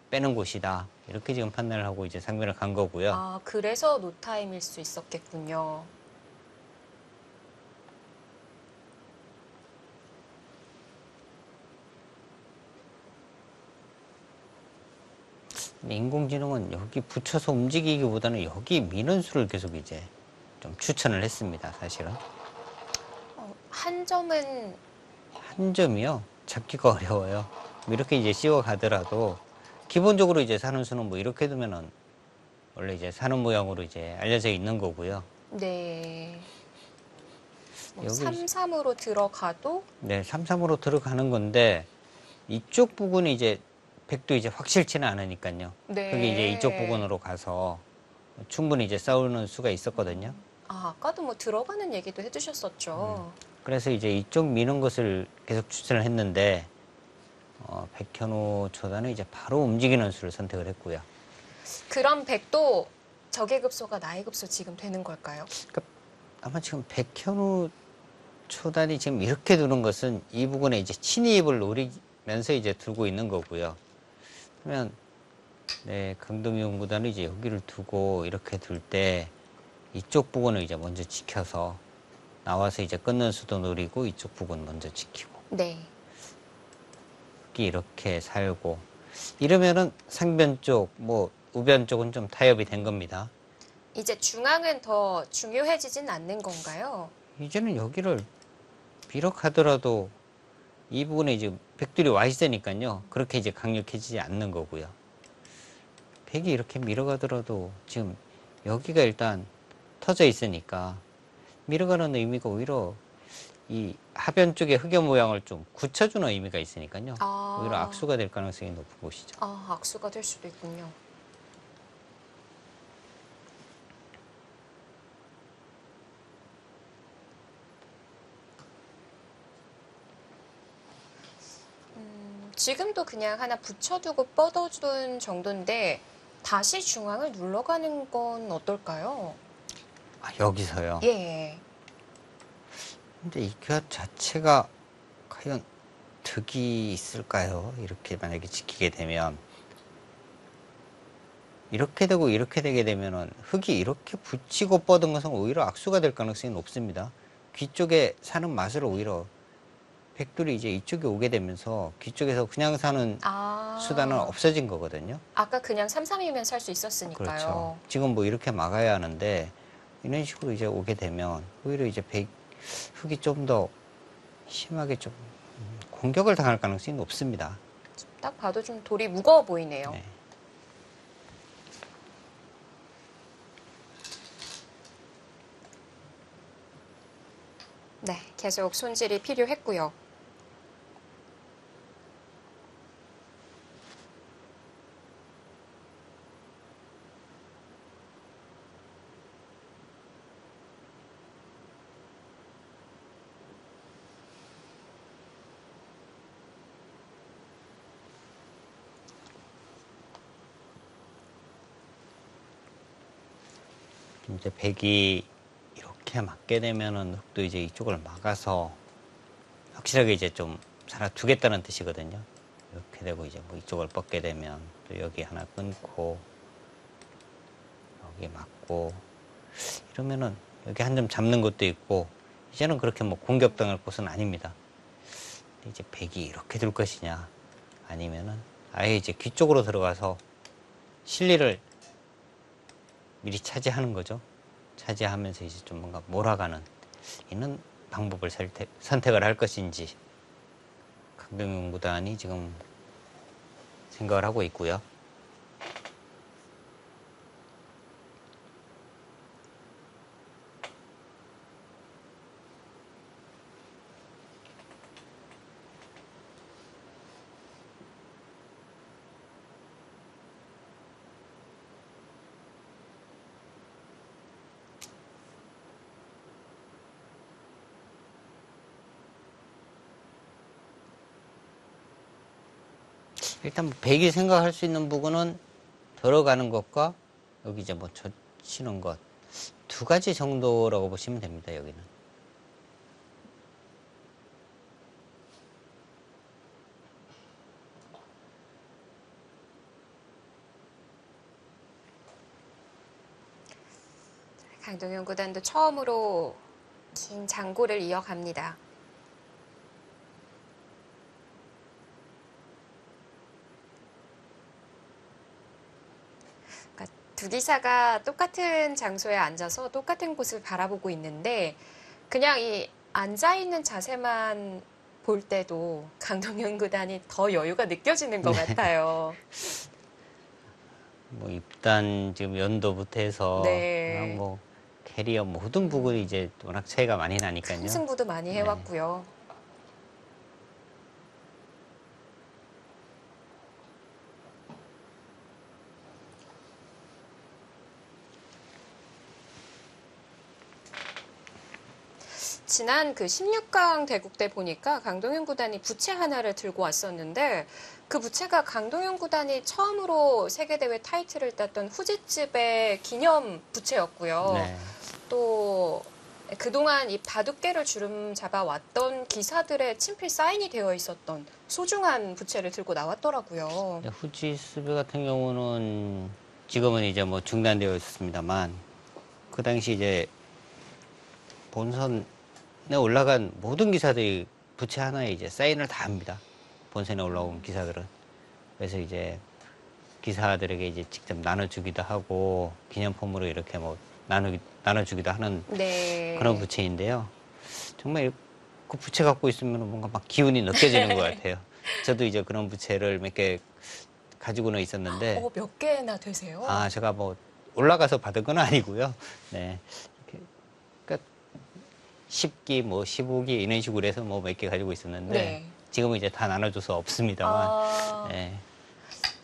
빼는 곳이다. 이렇게 지금 판단을 하고 이제 상변을 간 거고요. 그래서 노타임일 수 있었겠군요. 인공지능은 여기 붙여서 움직이기보다는 여기 미는 수를 계속 이제 좀 추천을 했습니다. 사실은. 한 점은 한 점이요. 잡기가 어려워요. 뭐 이렇게 이제 씌워 가더라도 기본적으로 이제 사는 수는 뭐 이렇게 두면은 원래 이제 사는 모양으로 이제 알려져 있는 거고요. 네. 여기 3-3으로 들어가도 네, 3-3으로 들어가는 건데 이쪽 부분이 이제 백도 이제 확실치는 않으니까요. 네. 그게 이제 이쪽 부분으로 가서 충분히 이제 싸우는 수가 있었거든요. 아까도 뭐 들어가는 얘기도 해주셨었죠. 그래서 이제 이쪽 미는 것을 계속 추천을 했는데 백현우 초단은 이제 바로 움직이는 수를 선택을 했고요. 그럼 백도 적의 급소가 나의 급소 지금 되는 걸까요? 그러니까 아마 지금 백현우 초단이 지금 이렇게 두는 것은 이 부분에 이제 침입을 노리면서 이제 두고 있는 거고요. 그러면 네, 강동용 구단은 이제 여기를 두고 이렇게 둘 때 이쪽 부분을 이제 먼저 지켜서 나와서 이제 끊는 수도 노리고 이쪽 부분 먼저 지키고 네. 여기 이렇게 살고 이러면은 상변 쪽, 뭐 우변 쪽은 좀 타협이 된 겁니다. 이제 중앙은 더 중요해지진 않는 건가요? 이제는 여기를 비록 이 부분에 이제 백들이 와 있으니까요. 그렇게 이제 강력해지지 않는 거고요. 백이 이렇게 밀어가더라도 지금 여기가 일단 터져 있으니까 밀어가는 의미가 오히려 이 하변 쪽의 흑연 모양을 좀 굳혀주는 의미가 있으니까요. 오히려 악수가 될 가능성이 높은 곳이죠. 악수가 될 수도 있군요. 지금도 그냥 하나 붙여두고 뻗어준 정도인데 다시 중앙을 눌러가는 건 어떨까요? 여기서요. 예. 근데 이 교합 자체가 과연 득이 있을까요? 이렇게 만약에 지키게 되면 이렇게 되고 이렇게 되게 되면은 흙이 이렇게 붙이고 뻗은 것은 오히려 악수가 될 가능성이 높습니다. 귀 쪽에 사는 맛을 오히려 백돌이 이제 이쪽에 오게 되면서 귀 쪽에서 그냥 사는 아. 수단은 없어진 거거든요. 아까 그냥 3-3이면 살 수 있었으니까요. 그렇죠. 지금 뭐 이렇게 막아야 하는데 이런 식으로 이제 오게 되면 오히려 이제 흑이 좀 더 심하게 좀 공격을 당할 가능성이 높습니다. 딱 봐도 좀 돌이 무거워 보이네요. 네. 네, 계속 손질이 필요했고요. 이제 백이 이렇게 맞게 되면은 흑도 이제 이쪽을 막아서 확실하게 이제 좀 살아두겠다는 뜻이거든요. 이렇게 되고 이제 뭐 이쪽을 뻗게 되면 또 여기 하나 끊고 여기 맞고 이러면은 여기 한 점 잡는 것도 있고 이제는 그렇게 뭐 공격당할 곳은 아닙니다. 근데 이제 백이 이렇게 둘 것이냐 아니면은 아예 이제 귀 쪽으로 들어가서 실리를 미리 차지하는 거죠. 차지하면서 이제 좀 뭔가 몰아가는 이런 방법을 선택을 할 것인지 강동윤 구단이 지금 생각을 하고 있고요. 일단 뭐 백이 생각할 수 있는 부분은 들어가는 것과 여기 이제 뭐 젖히는 것 두 가지 정도라고 보시면 됩니다. 여기는. 강동윤 구단도 처음으로 긴 장구를 이어갑니다. 그러니까 두 기사가 똑같은 장소에 앉아서 똑같은 곳을 바라보고 있는데 그냥 이 앉아있는 자세만 볼 때도 강동윤 구단이 더 여유가 느껴지는 것 같아요. 뭐 입단 지금 연도부터 해서 네. 뭐 캐리어 모든 부분이 이제 워낙 차이가 많이 나니까요. 큰 승부도 많이 해왔고요. 지난 그 16강 대국 때 보니까 강동윤 구단이 부채 하나를 들고 왔었는데 그 부채가 강동윤 구단이 처음으로 세계대회 타이틀을 땄던 후지집의 기념 부채였고요. 네. 또 그동안 이 바둑계를 주름 잡아왔던 기사들의 친필 사인이 되어 있었던 소중한 부채를 들고 나왔더라고요. 후지스베 같은 경우는 지금은 이제 뭐 중단되어 있습니다만 그 당시 이제 본선에 올라간 모든 기사들이 부채 하나에 이제 사인을 다 합니다. 본선에 올라온 기사들은. 그래서 이제 기사들에게 이제 직접 나눠주기도 하고 기념품으로 이렇게 뭐 나눠주기도 하는 네. 그런 부채인데요. 정말 그 부채 갖고 있으면 뭔가 막 기운이 느껴지는 것 같아요. 저도 이제 그런 부채를 몇 개 가지고는 있었는데. 몇 개나 되세요? 아, 제가 뭐 올라가서 받은 건 아니고요. 네. 그러니까 10기, 뭐 15기 이런 식으로 해서 뭐 몇 개 가지고 있었는데 네. 지금은 이제 다 나눠줘서 없습니다만. 네.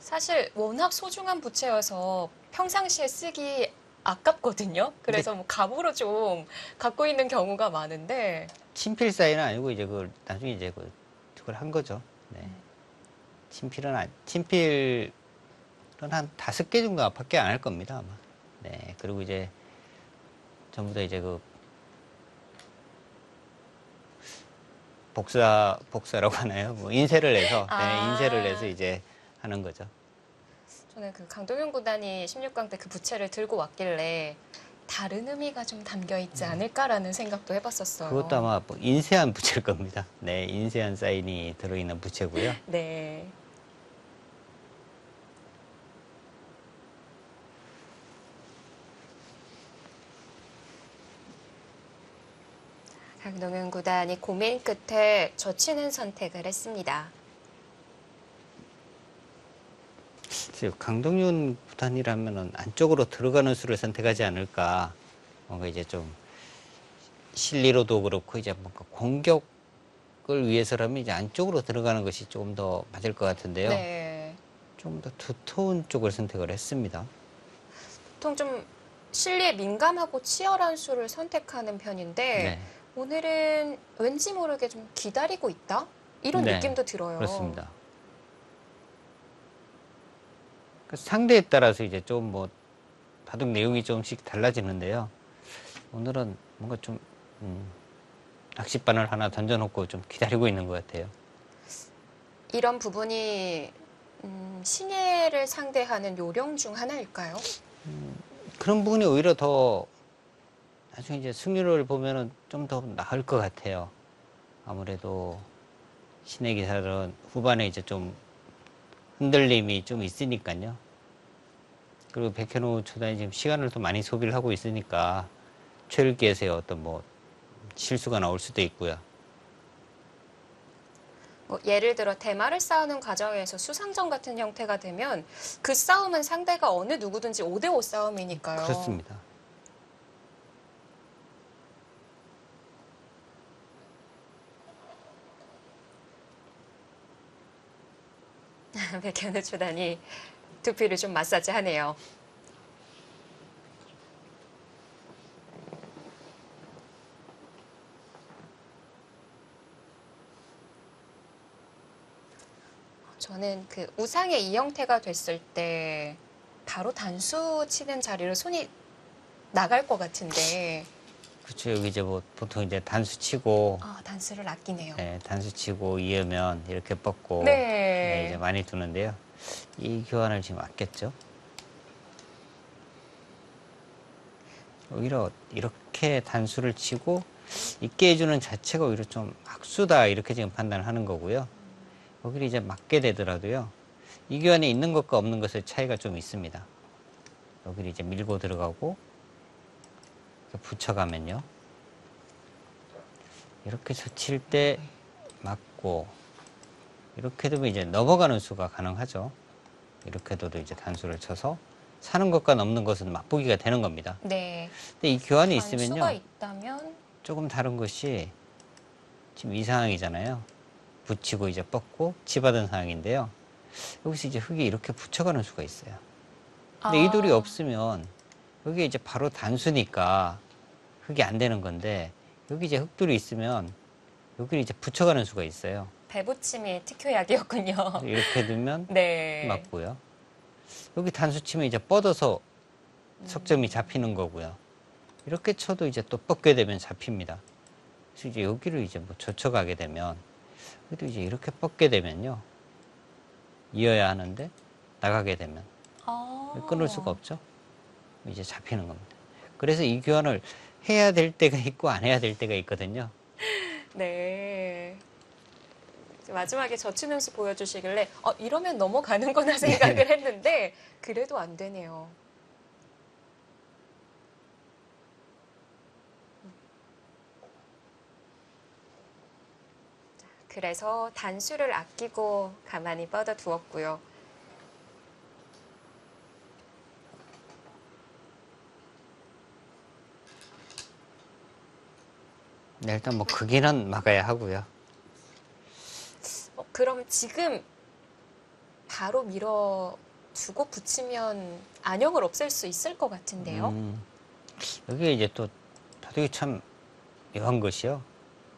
사실 워낙 소중한 부채여서 평상시에 쓰기 아깝거든요. 그래서 뭐 갑으로 좀 갖고 있는 경우가 많은데. 친필 사인은 아니고 이제 그걸 나중에 이제 그걸 한 거죠. 네. 친필은 한 5개 정도밖에 안 할 겁니다, 아마. 네. 그리고 이제 전부 다 이제 복사라고 하나요? 뭐 인쇄를 해서, 네, 인쇄를 해서 이제 하는 거죠. 저는 그 강동윤 구단이 16강 때 그 부채를 들고 왔길래 다른 의미가 좀 담겨 있지 않을까라는 생각도 해봤었어요. 그것도 아마 뭐 인쇄한 부채일 겁니다. 네, 인쇄한 사인이 들어있는 부채고요. 네. 강동윤 구단이 고민 끝에 젖히는 선택을 했습니다. 글쎄요, 강동윤 구단이라면은 안쪽으로 들어가는 수를 선택하지 않을까. 뭔가 이제 좀 실리로도 그렇고 이제 뭔가 공격을 위해서라면 이제 안쪽으로 들어가는 것이 조금 더 맞을 것 같은데요. 네. 좀 더 두터운 쪽을 선택을 했습니다. 보통 좀 실리에 민감하고 치열한 수를 선택하는 편인데 네, 오늘은 왠지 모르게 좀 기다리고 있다? 이런 네, 느낌도 들어요. 그렇습니다. 그 상대에 따라서 이제 좀 뭐 바둑 내용이 조금씩 달라지는데요. 오늘은 뭔가 좀 낚싯바늘 하나 던져놓고 좀 기다리고 있는 것 같아요. 이런 부분이 신예를 상대하는 요령 중 하나일까요? 그런 부분이 오히려 더 나중에 이제 승률을 보면은 좀 더 나을 것 같아요. 아무래도 신의 기사들은 후반에 이제 좀 흔들림이 좀 있으니까요. 그리고 백현우 초단이 지금 시간을 또 많이 소비를 하고 있으니까 최일기에서의 어떤 뭐 실수가 나올 수도 있고요. 뭐 예를 들어 대마를 싸우는 과정에서 수상전 같은 형태가 되면 그 싸움은 상대가 어느 누구든지 5대5 싸움이니까요. 그렇습니다. 백현우 초단이 두피를 좀 마사지하네요. 저는 그 우상의 이 형태가 됐을 때 바로 단수 치는 자리로 손이 나갈 것 같은데 그렇죠. 여기 이제 뭐 보통 이제 단수 치고 단수를 아끼네요. 네, 단수 치고 이으면 이렇게 뻗고 네. 네, 이제 많이 두는데요. 이 교환을 지금 아꼈죠. 오히려 이렇게 단수를 치고 있게 해주는 자체가 오히려 좀 악수다 이렇게 지금 판단을 하는 거고요. 여기를 이제 맞게 되더라도요. 이 교환에 있는 것과 없는 것의 차이가 좀 있습니다. 여기를 이제 밀고 들어가고 이렇게 붙여가면요. 이렇게 젖힐 때 맞고 이렇게 되면 이제 넘어가는 수가 가능하죠. 이렇게 둬도 이제 단수를 쳐서 사는 것과 넘는 것은 맛보기가 되는 겁니다. 네. 근데 이 교환이 단수가 있으면요. 있다면 조금 다른 것이 지금 이 상황이잖아요. 붙이고 이제 뻗고 치받은 상황인데요. 여기서 이제 흙이 이렇게 붙여가는 수가 있어요. 근데 이 돌이 없으면 여기 이제 바로 단수니까 흙이 안 되는 건데 여기 이제 흙돌이 있으면 여기를 이제 붙여가는 수가 있어요. 배붙임이 특효약이었군요. 이렇게 두면 네. 맞고요. 여기 단수 치면 이제 뻗어서 석점이 잡히는 거고요. 이렇게 쳐도 이제 또 뻗게 되면 잡힙니다. 그래서 이제 여기를 이제 뭐 젖혀가게 되면 그래도 이제 이렇게 뻗게 되면요. 이어야 하는데 나가게 되면 끊을 수가 없죠. 이제 잡히는 겁니다. 그래서 이 교환을 해야 될 때가 있고 안 해야 될 때가 있거든요. 네. 마지막에 젖히는 수 보여주시길래 이러면 넘어가는구나 생각을 했는데 그래도 안 되네요. 그래서 단수를 아끼고 가만히 뻗어 두었고요. 네, 일단 뭐 크기는 막아야 하고요. 그럼 지금 바로 밀어두고 붙이면 안형을 없앨 수 있을 것 같은데요. 여기 이제 또 바둑이 참 묘한 것이요.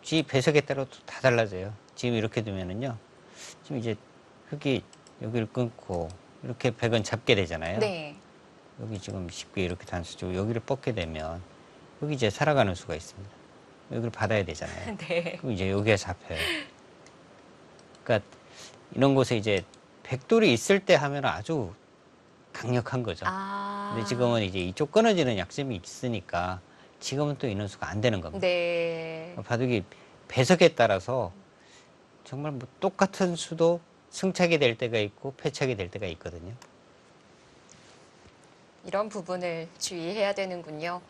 쥐 배석에 따라 또 다 달라져요. 지금 이렇게 두면은요. 지금 이제 흙이 여기를 끊고 이렇게 백은 잡게 되잖아요. 네. 여기 지금 쉽게 이렇게 단수죠. 여기를 뻗게 되면 여기 이제 살아가는 수가 있습니다. 여기를 받아야 되잖아요. 네. 그럼 이제 여기가 잡혀요. 그러니까 이런 곳에 이제 백돌이 있을 때 하면 아주 강력한 거죠. 아. 근데 지금은 이제 이쪽 끊어지는 약점이 있으니까 지금은 또 인원수가 안 되는 겁니다. 네. 바둑이 배석에 따라서 정말 뭐 똑같은 수도 승착이 될 때가 있고 패착이 될 때가 있거든요. 이런 부분을 주의해야 되는군요.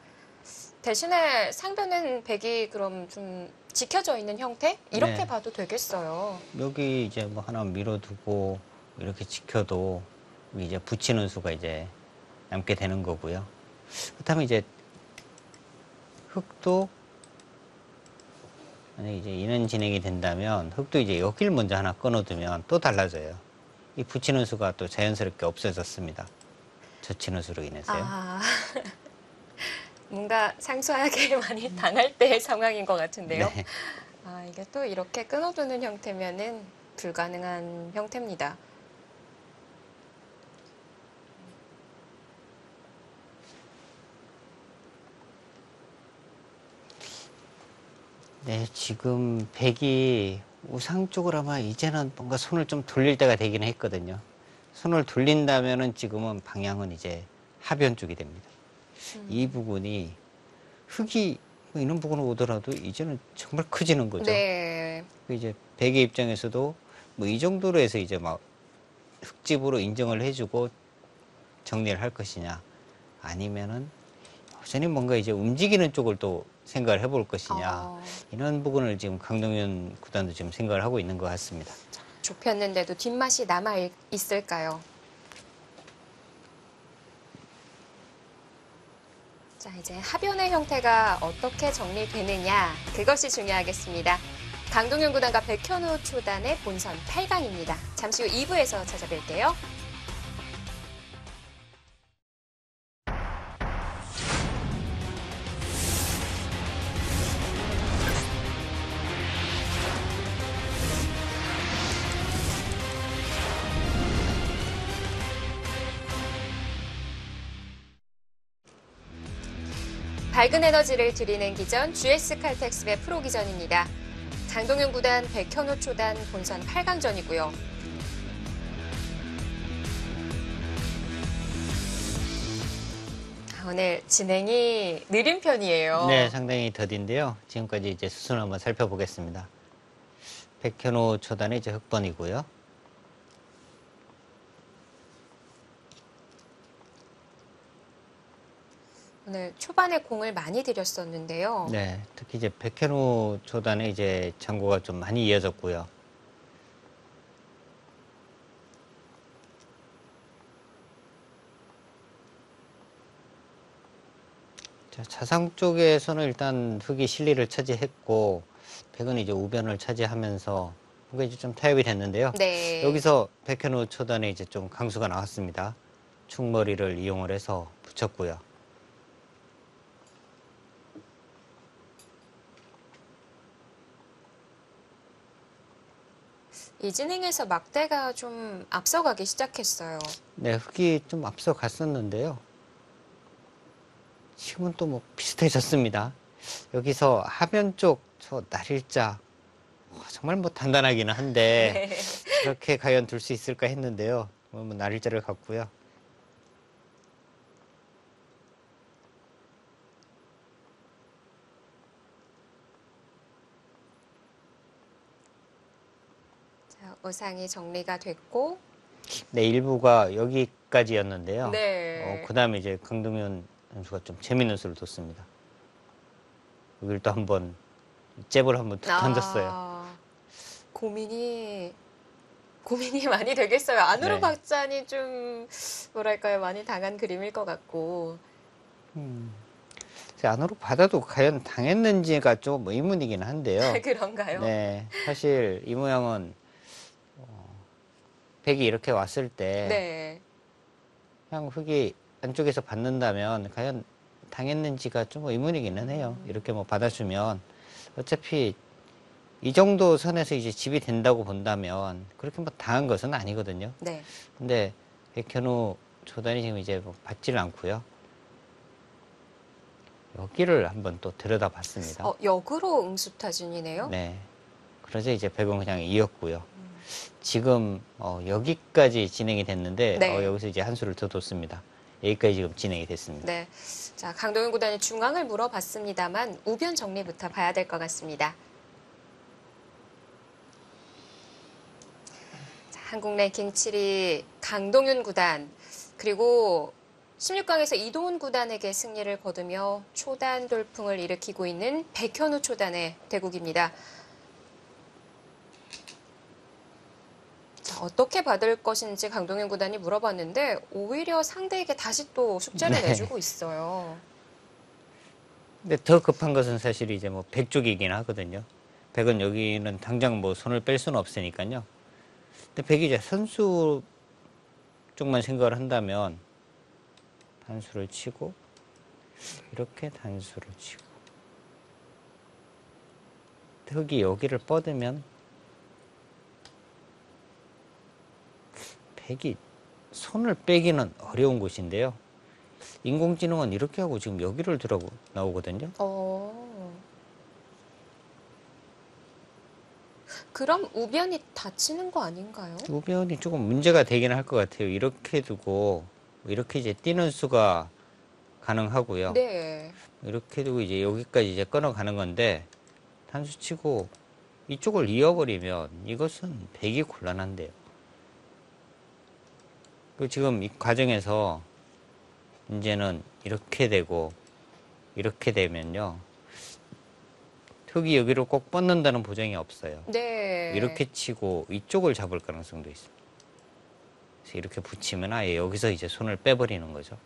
대신에 상변은 백이 그럼 좀 지켜져 있는 형태? 이렇게 네. 봐도 되겠어요. 여기 이제 뭐 하나 밀어두고 이렇게 지켜도 이제 붙이는 수가 이제 남게 되는 거고요. 그렇다면 이제 흑도 만약에 이제 인원 진행이 된다면 흑도 이제 여길 먼저 하나 끊어두면 또 달라져요. 이 붙이는 수가 또 자연스럽게 없어졌습니다. 젖히는 수로 인해서요. 아, 뭔가 상수하게 많이 당할 때의 상황인 것 같은데요. 네. 아, 이게 또 이렇게 끊어두는 형태면은 불가능한 형태입니다. 네, 지금 백이 우상 쪽으로 아마 이제는 뭔가 손을 좀 돌릴 때가 되긴 했거든요. 손을 돌린다면은 지금은 방향은 이제 하변 쪽이 됩니다. 이 부분이 흙이 뭐 이런 부분으로 오더라도 이제는 정말 커지는 거죠. 네. 이제 백의 입장에서도 뭐 이 정도로 해서 이제 막 흙집으로 인정을 해주고 정리를 할 것이냐, 아니면은 여전히 뭔가 이제 움직이는 쪽을 또 생각을 해볼 것이냐, 이런 부분을 지금 강동윤 구단도 지금 생각을 하고 있는 것 같습니다. 좁혔는데도 뒷맛이 남아 있을까요? 자, 이제 하변의 형태가 어떻게 정리되느냐, 그것이 중요하겠습니다. 강동윤 구단과 백현우 초단의 본선 8강입니다. 잠시 후 2부에서 찾아뵐게요. 밝은 에너지를 드리는 기전 GS 칼텍스의 프로 기전입니다. 강동윤 구단, 백현우 초단 본선 8강전이고요. 오늘 진행이 느린 편이에요. 네, 상당히 더딘데요. 지금까지 이제 수순을 한번 살펴보겠습니다. 백현우 초단의 이제 흑번이고요. 오늘 초반에 공을 많이 들였었는데요. 네, 특히 이제 백현우 초단의 이제 장고가 좀 많이 이어졌고요. 자, 자상 쪽에서는 일단 흑이 실리를 차지했고, 백은 이제 우변을 차지하면서 뭔가 이제 좀 타협이 됐는데요. 네. 여기서 백현우 초단에 이제 좀 강수가 나왔습니다. 충머리를 이용을 해서 붙였고요. 이 진행에서 막대가 좀 앞서가기 시작했어요. 네, 흑이 좀 앞서 갔었는데요. 지금은 또 뭐 비슷해졌습니다. 여기서 하변 쪽 저 날일자 정말 뭐 단단하기는 한데 네. 그렇게 과연 둘 수 있을까 했는데요. 뭐 날일자를 갔고요. 자, 우상이 정리가 됐고, 네, 일부가 여기까지였는데요. 네. 그 다음에 이제 강동윤 선수가 좀 재밌는 수를 뒀습니다. 여기를 또 한번 잽을 한번 툭 던졌어요. 고민이 많이 되겠어요. 안으로 네. 박자니 좀 뭐랄까요, 많이 당한 그림일 것 같고. 제 안으로 받아도 과연 당했는지가 좀 의문이긴 한데요. 그런가요? 네, 사실 이 모양은 백이 이렇게 왔을 때 네. 그냥 흙이 안쪽에서 받는다면 과연 당했는지가 좀 의문이기는 해요. 이렇게 뭐 받아주면 어차피 이 정도 선에서 이제 집이 된다고 본다면 그렇게 뭐 당한 것은 아니거든요. 네. 근데 백현우 초단이 지금 이제 뭐 받지를 않고요. 여기를 한번 또 들여다봤습니다. 역으로 응수타진이네요. 네. 그래서 이제 백은 그냥 이었고요. 지금 여기까지 진행이 됐는데 네. 여기서 이제 한 수를 더 뒀습니다. 여기까지 지금 진행이 됐습니다. 네. 자, 강동윤 구단이 중앙을 물어봤습니다만 우변 정리부터 봐야 될 것 같습니다. 자, 한국 랭킹 7위 강동윤 구단 그리고 16강에서 이동훈 구단에게 승리를 거두며 초단 돌풍을 일으키고 있는 백현우 초단의 대국입니다. 자, 어떻게 받을 것인지 강동윤 구단이 물어봤는데 오히려 상대에게 다시 또 숙제를 네. 내주고 있어요. 근데 더 급한 것은 사실 이제 뭐 백 쪽이긴 하거든요. 백은 여기는 당장 뭐 손을 뺄 수는 없으니까요. 근데 백이 이제 선수 쪽만 생각을 한다면 단수를 치고 이렇게 단수를 치고 흙이 여기를 뻗으면 백이 손을 빼기는 어려운 곳인데요. 인공지능은 이렇게 하고 지금 여기를 들어고 나오거든요. 그럼 우변이 다치는 거 아닌가요? 우변이 조금 문제가 되긴 할 것 같아요. 이렇게 두고 이렇게 이제 뛰는 수가 가능하고요. 네. 이렇게 두고 이제 여기까지 이제 끊어가는 건데 단수 치고 이쪽을 이어버리면 이것은 백이 곤란한데요. 그리고 지금 이 과정에서 이제는 이렇게 되고 이렇게 되면요. 흙이 여기로 꼭 뻗는다는 보장이 없어요. 네. 이렇게 치고 이쪽을 잡을 가능성도 있습니다. 그래서 이렇게 붙이면 아예 여기서 이제 손을 빼버리는 거죠.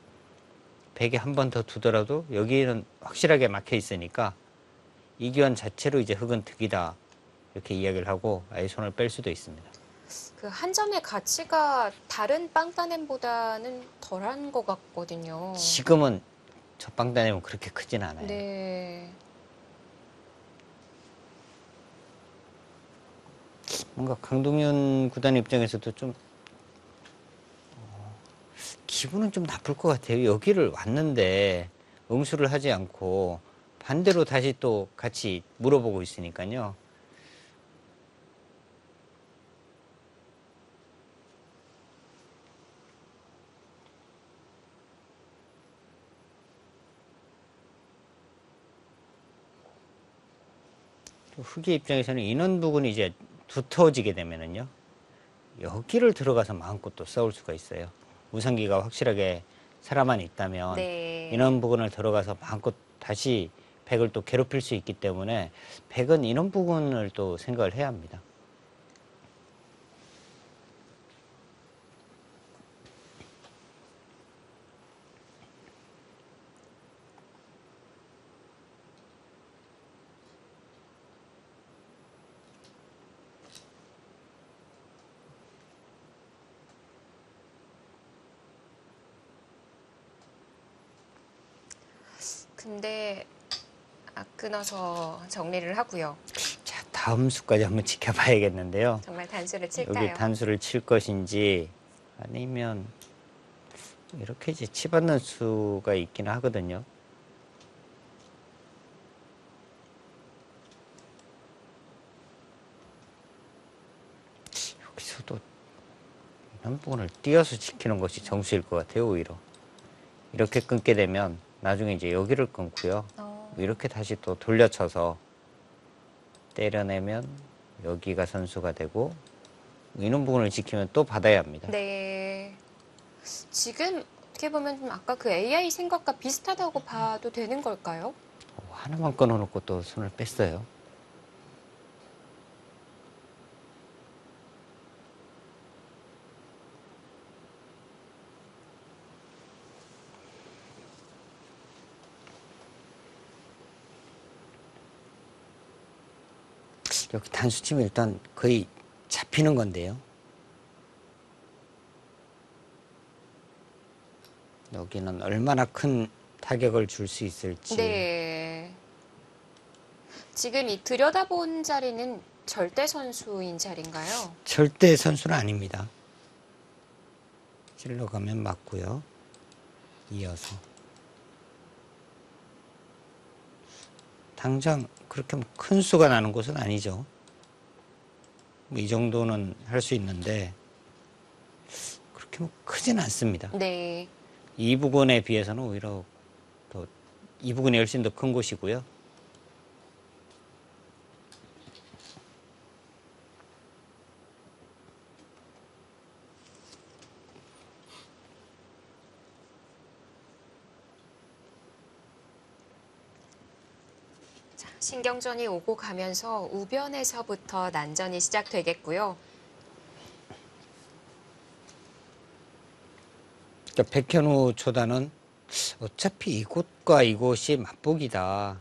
백에 한 번 더 두더라도 여기는 확실하게 막혀 있으니까 이 기원 자체로 이제 흙은 득이다. 이렇게 이야기를 하고 아예 손을 뺄 수도 있습니다. 그 한 점의 가치가 다른 빵따냄보다는 덜한 것 같거든요. 지금은 저 빵따내면 그렇게 크진 않아요. 네. 뭔가 강동윤 구단 입장에서도 좀 기분은 좀 나쁠 것 같아요. 여기를 왔는데 응수를 하지 않고 반대로 다시 또 같이 물어보고 있으니까요. 흑의 입장에서는 인원 부분이 이제 두터워지게 되면은요. 여기를 들어가서 마음껏 또 싸울 수가 있어요. 우상기가 확실하게 살아만 있다면 네. 인원 부분을 들어가서 마음껏 다시 백을 또 괴롭힐 수 있기 때문에 백은 인원 부분을 또 생각을 해야 합니다. 근데 끊어서 정리를 하고요. 자, 다음 수까지 한번 지켜봐야겠는데요. 정말 단수를 칠까요? 여기 단수를 칠 것인지 아니면 이렇게 이제 치받는 수가 있긴 하거든요. 여기서도 이런 부분을 띄어서 지키는 것이 정수일 것 같아요. 오히려 이렇게 끊게 되면 나중에 이제 여기를 끊고요. 이렇게 다시 또 돌려쳐서 때려내면 여기가 선수가 되고 이런 부분을 지키면 또 받아야 합니다. 네. 지금 어떻게 보면 좀 아까 그 AI 생각과 비슷하다고 봐도 되는 걸까요? 하나만 끊어놓고 또 손을 뺐어요. 여기 단수 치면 일단 거의 잡히는 건데요. 여기는 얼마나 큰 타격을 줄 수 있을지. 네. 지금 이 들여다본 자리는 절대 선수인 자리인가요? 절대 선수는 아닙니다. 찔러 가면 맞고요. 이어서. 당장 그렇게 큰 수가 나는 곳은 아니죠. 뭐 이 정도는 할 수 있는데 그렇게 뭐 크진 않습니다. 네. 이 부근에 비해서는 오히려 더 이 부근이 훨씬 더 큰 곳이고요. 자, 신경전이 오고 가면서 우변에서부터 난전이 시작되겠고요. 그러니까 백현우 초단은 어차피 이곳과 이곳이 맞복이다.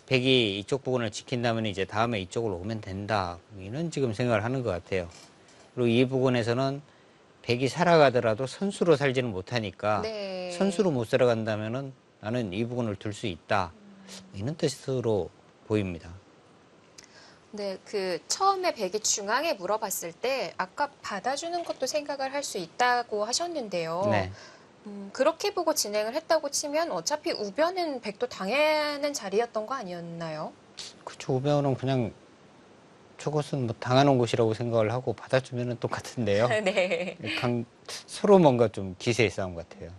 백이 이쪽 부분을 지킨다면 이제 다음에 이쪽으로 오면 된다. 이런 지금 생각을 하는 것 같아요. 그리고 이 부분에서는 백이 살아가더라도 선수로 살지는 못하니까 네. 선수로 못 살아간다면은 나는 이 부분을 둘 수 있다. 이런 뜻으로 보입니다. 네, 처음에 백이 중앙에 물어봤을 때 아까 받아주는 것도 생각을 할 수 있다고 하셨는데요. 네. 그렇게 보고 진행을 했다고 치면 어차피 우변은 백도 당하는 자리였던 거 아니었나요? 그쵸. 우변은 그냥 저것은 뭐 당하는 곳이라고 생각을 하고 받아주면 똑같은데요. 네. 서로 뭔가 좀 기세의 싸움 같아요.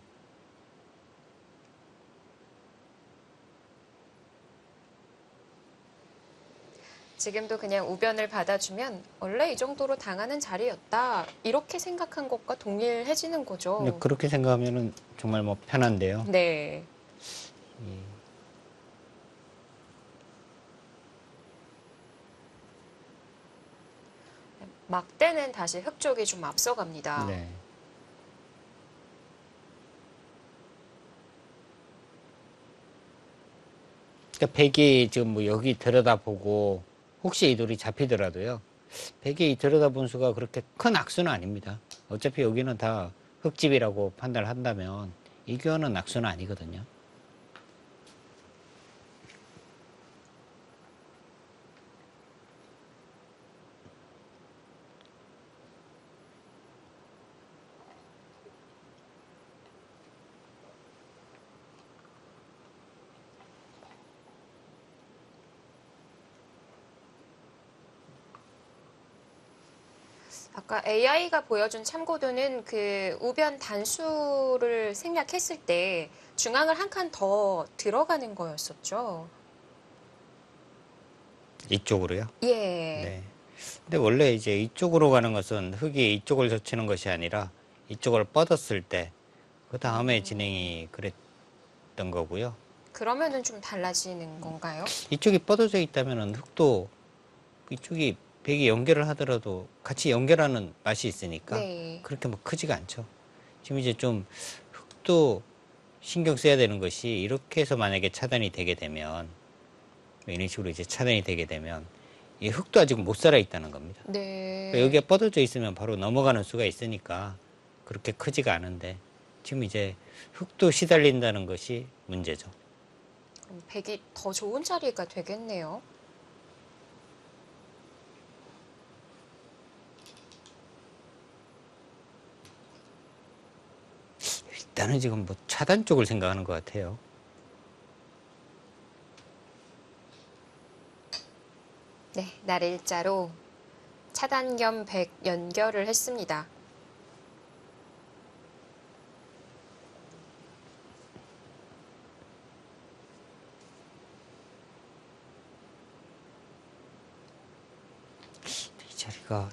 지금도 그냥 우변을 받아주면 원래 이 정도로 당하는 자리였다. 이렇게 생각한 것과 동일해지는 근데 거죠. 그렇게 생각하면은 정말 뭐 편한데요. 네. 막대는 다시 흑 쪽이 좀 앞서갑니다. 네. 그러니까 백이 지금 뭐 여기 들여다보고 혹시 이 돌이 잡히더라도요. 백이 들여다본 수가 그렇게 큰 악수는 아닙니다. 어차피 여기는 다 흙집이라고 판단을 한다면 이 교환은 악수는 아니거든요. 아까 AI가 보여준 참고도는 우변 단수를 생략했을 때 중앙을 한 칸 더 들어가는 거였었죠. 이쪽으로요. 예. 네. 근데 원래 이제 이쪽으로 가는 것은 흙이 이쪽을 젖히는 것이 아니라 이쪽을 뻗었을 때 그 다음에 진행이 그랬던 거고요. 그러면은 좀 달라지는 건가요? 이쪽이 뻗어져 있다면 흙도 이쪽이 백이 연결을 하더라도 같이 연결하는 맛이 있으니까 네. 그렇게 뭐 크지가 않죠. 지금 이제 좀 흙도 신경 써야 되는 것이 이렇게 해서 만약에 차단이 되게 되면 이런 식으로 이제 차단이 되게 되면 이 흙도 아직 못 살아 있다는 겁니다. 네. 그러니까 여기가 뻗어져 있으면 바로 넘어가는 수가 있으니까 그렇게 크지가 않은데 지금 이제 흙도 시달린다는 것이 문제죠. 그럼 백이 더 좋은 자리가 되겠네요. 일단은 지금 뭐 차단 쪽을 생각하는 것 같아요. 네, 날 일자로 차단 겸 백 연결을 했습니다. 이 자리가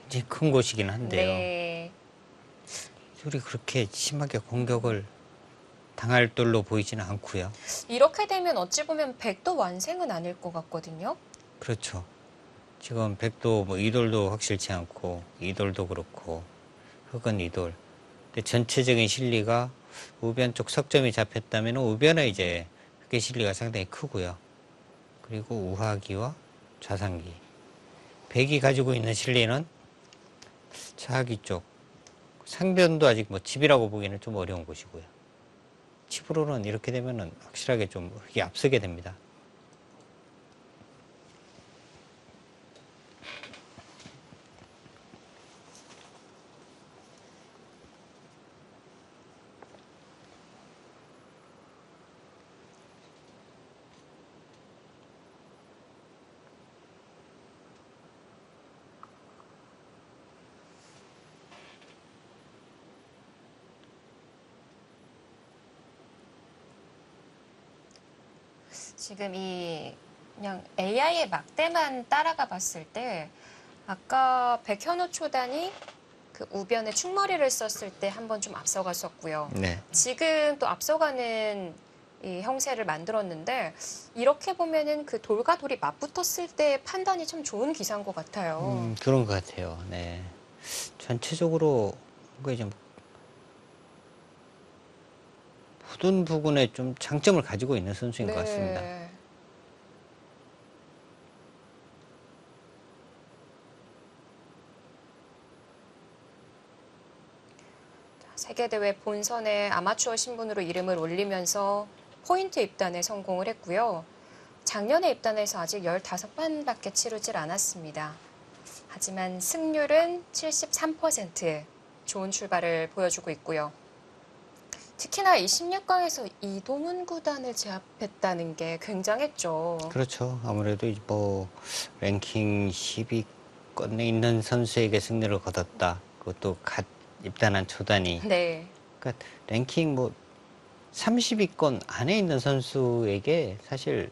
굉장히 큰 곳이긴 한데요. 네. 둘이 그렇게 심하게 공격을 당할 돌로 보이지는 않고요. 이렇게 되면 어찌 보면 백도 완생은 아닐 것 같거든요. 그렇죠. 지금 백도 뭐 이돌도 확실치 않고 이돌도 그렇고 흑은 이돌. 근데 전체적인 실리가 우변 쪽 석점이 잡혔다면 우변에 이제 흑의 실리가 상당히 크고요. 그리고 우하기와 좌상기. 백이 가지고 있는 실리는 차하기 쪽. 상변도 아직 뭐 집이라고 보기는 좀 어려운 곳이고요. 집으로는 이렇게 되면은 확실하게 좀 흑이 앞서게 됩니다. 지금 그냥 AI의 막대만 따라가 봤을 때 아까 백현우 초단이 그 우변에 충머리를 썼을 때 한번 좀 앞서갔었고요. 네. 지금 또 앞서가는 이 형세를 만들었는데 이렇게 보면은 그 돌과 돌이 맞붙었을 때 판단이 참 좋은 기사인 것 같아요. 그런 것 같아요. 네. 전체적으로 뭔가 좀 모든 부분에 좀 장점을 가지고 있는 선수인 것 같습니다. 세계대회 본선에 아마추어 신분으로 이름을 올리면서 포인트 입단에 성공을 했고요. 작년에 입단해서 아직 15번밖에 치르질 않았습니다. 하지만 승률은 73%, 좋은 출발을 보여주고 있고요. 특히나 이 16강에서 이동훈 구단을 제압했다는 게 굉장했죠. 그렇죠. 아무래도 뭐 랭킹 10위권에 있는 선수에게 승리를 거뒀다. 그것도 갓 입단한 초단이. 네. 그러니까 랭킹 뭐 30위권 안에 있는 선수에게 사실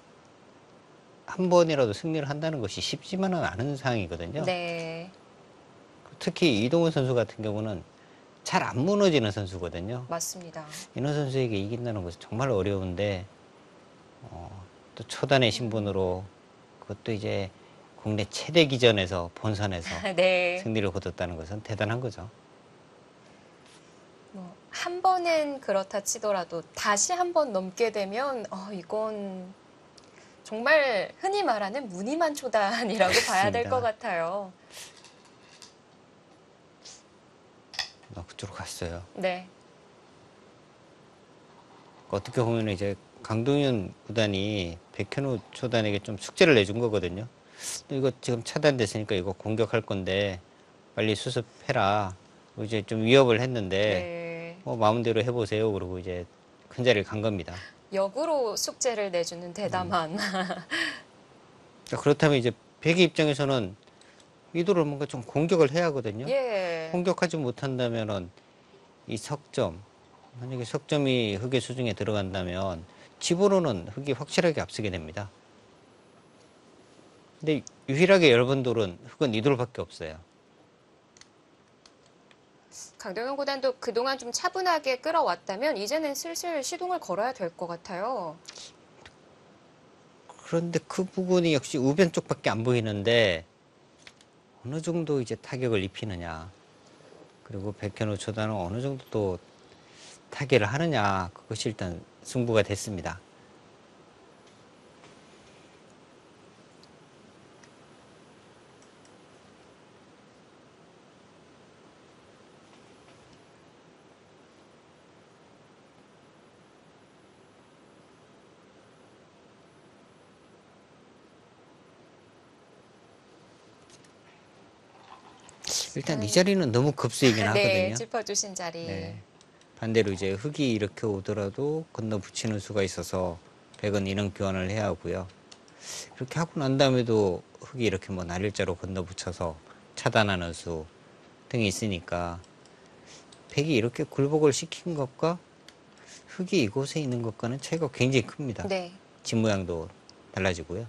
한 번이라도 승리를 한다는 것이 쉽지만은 않은 상황이거든요. 네. 특히 이동훈 선수 같은 경우는 잘 안 무너지는 선수거든요. 맞습니다. 이런 선수에게 이긴다는 것은 정말 어려운데 또 초단의 신분으로 그것도 이제 국내 최대 기전에서 본선에서 네. 승리를 거뒀다는 것은 대단한 거죠. 한 번은 그렇다 치더라도 다시 한 번 넘게 되면 이건 정말 흔히 말하는 무늬만 초단이라고 봐야 될 것 같아요. 그쪽으로 갔어요. 네. 어떻게 보면 이제 강동윤 구단이 백현우 초단에게 좀 숙제를 내준 거거든요. 이거 지금 차단됐으니까 이거 공격할 건데 빨리 수습해라. 이제 좀 위협을 했는데 네. 마음대로 해보세요. 그러고 이제 큰 자리를 간 겁니다. 역으로 숙제를 내주는 대담한. 그렇다면 이제 백의 입장에서는 의도를 뭔가 좀 공격을 해야 하거든요. 예. 공격하지 못한다면은 이 석점, 만약에 석점이 흑의 수중에 들어간다면 집으로는 흑이 확실하게 앞서게 됩니다. 근데 유일하게 열번 돌은 흑은 이 돌밖에 없어요. 강동현 구단도 그동안 좀 차분하게 끌어왔다면 이제는 슬슬 시동을 걸어야 될 것 같아요. 그런데 그 부분이 역시 우변 쪽밖에 안 보이는데 어느 정도 이제 타격을 입히느냐, 그리고 백현우 초단은 어느 정도 또 타격을 하느냐, 그것이 일단 승부가 됐습니다. 일단 이 자리는 너무 급수이긴 하거든요. 네, 짚어주신 자리. 네. 반대로 이제 흑이 이렇게 오더라도 건너붙이는 수가 있어서 백은 인원 교환을 해야 하고요. 이렇게 하고 난 다음에도 흑이 이렇게 뭐 날일자로 건너붙여서 차단하는 수 등이 있으니까 백이 이렇게 굴복을 시킨 것과 흑이 이곳에 있는 것과는 차이가 굉장히 큽니다. 네. 집 모양도 달라지고요.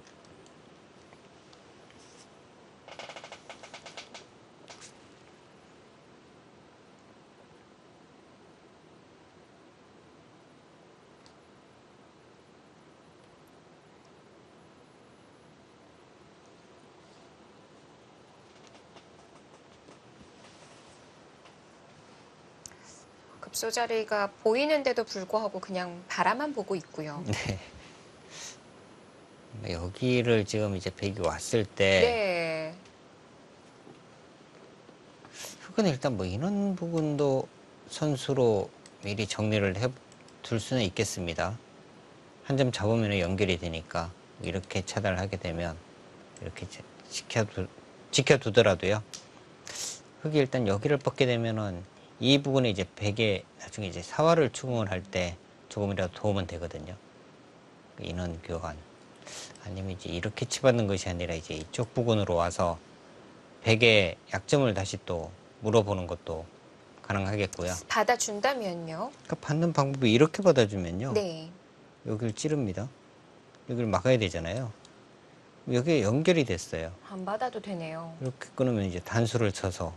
급소 자리가 보이는데도 불구하고 그냥 바라만 보고 있고요. 네. 여기를 지금 이제 백이 왔을 때 네. 흑은 일단 뭐 이런 부분도 선수로 미리 정리를 해 둘 수는 있겠습니다. 한 점 잡으면 연결이 되니까 이렇게 차단을 하게 되면 이렇게 지켜두더라도요. 흑이 일단 여기를 뻗게 되면은 이 부분에 이제 백에 나중에 이제 사활을 추궁을 할 때 조금이라도 도움은 되거든요. 인원 교환 아니면 이제 이렇게 치받는 것이 아니라 이제 이쪽 부근으로 와서 백의 약점을 다시 또 물어보는 것도 가능하겠고요. 받아준다면요? 그러니까 받는 방법이 이렇게 받아주면요. 네. 여기를 찌릅니다. 여기를 막아야 되잖아요. 여기에 연결이 됐어요. 안 받아도 되네요. 이렇게 끊으면 이제 단수를 쳐서.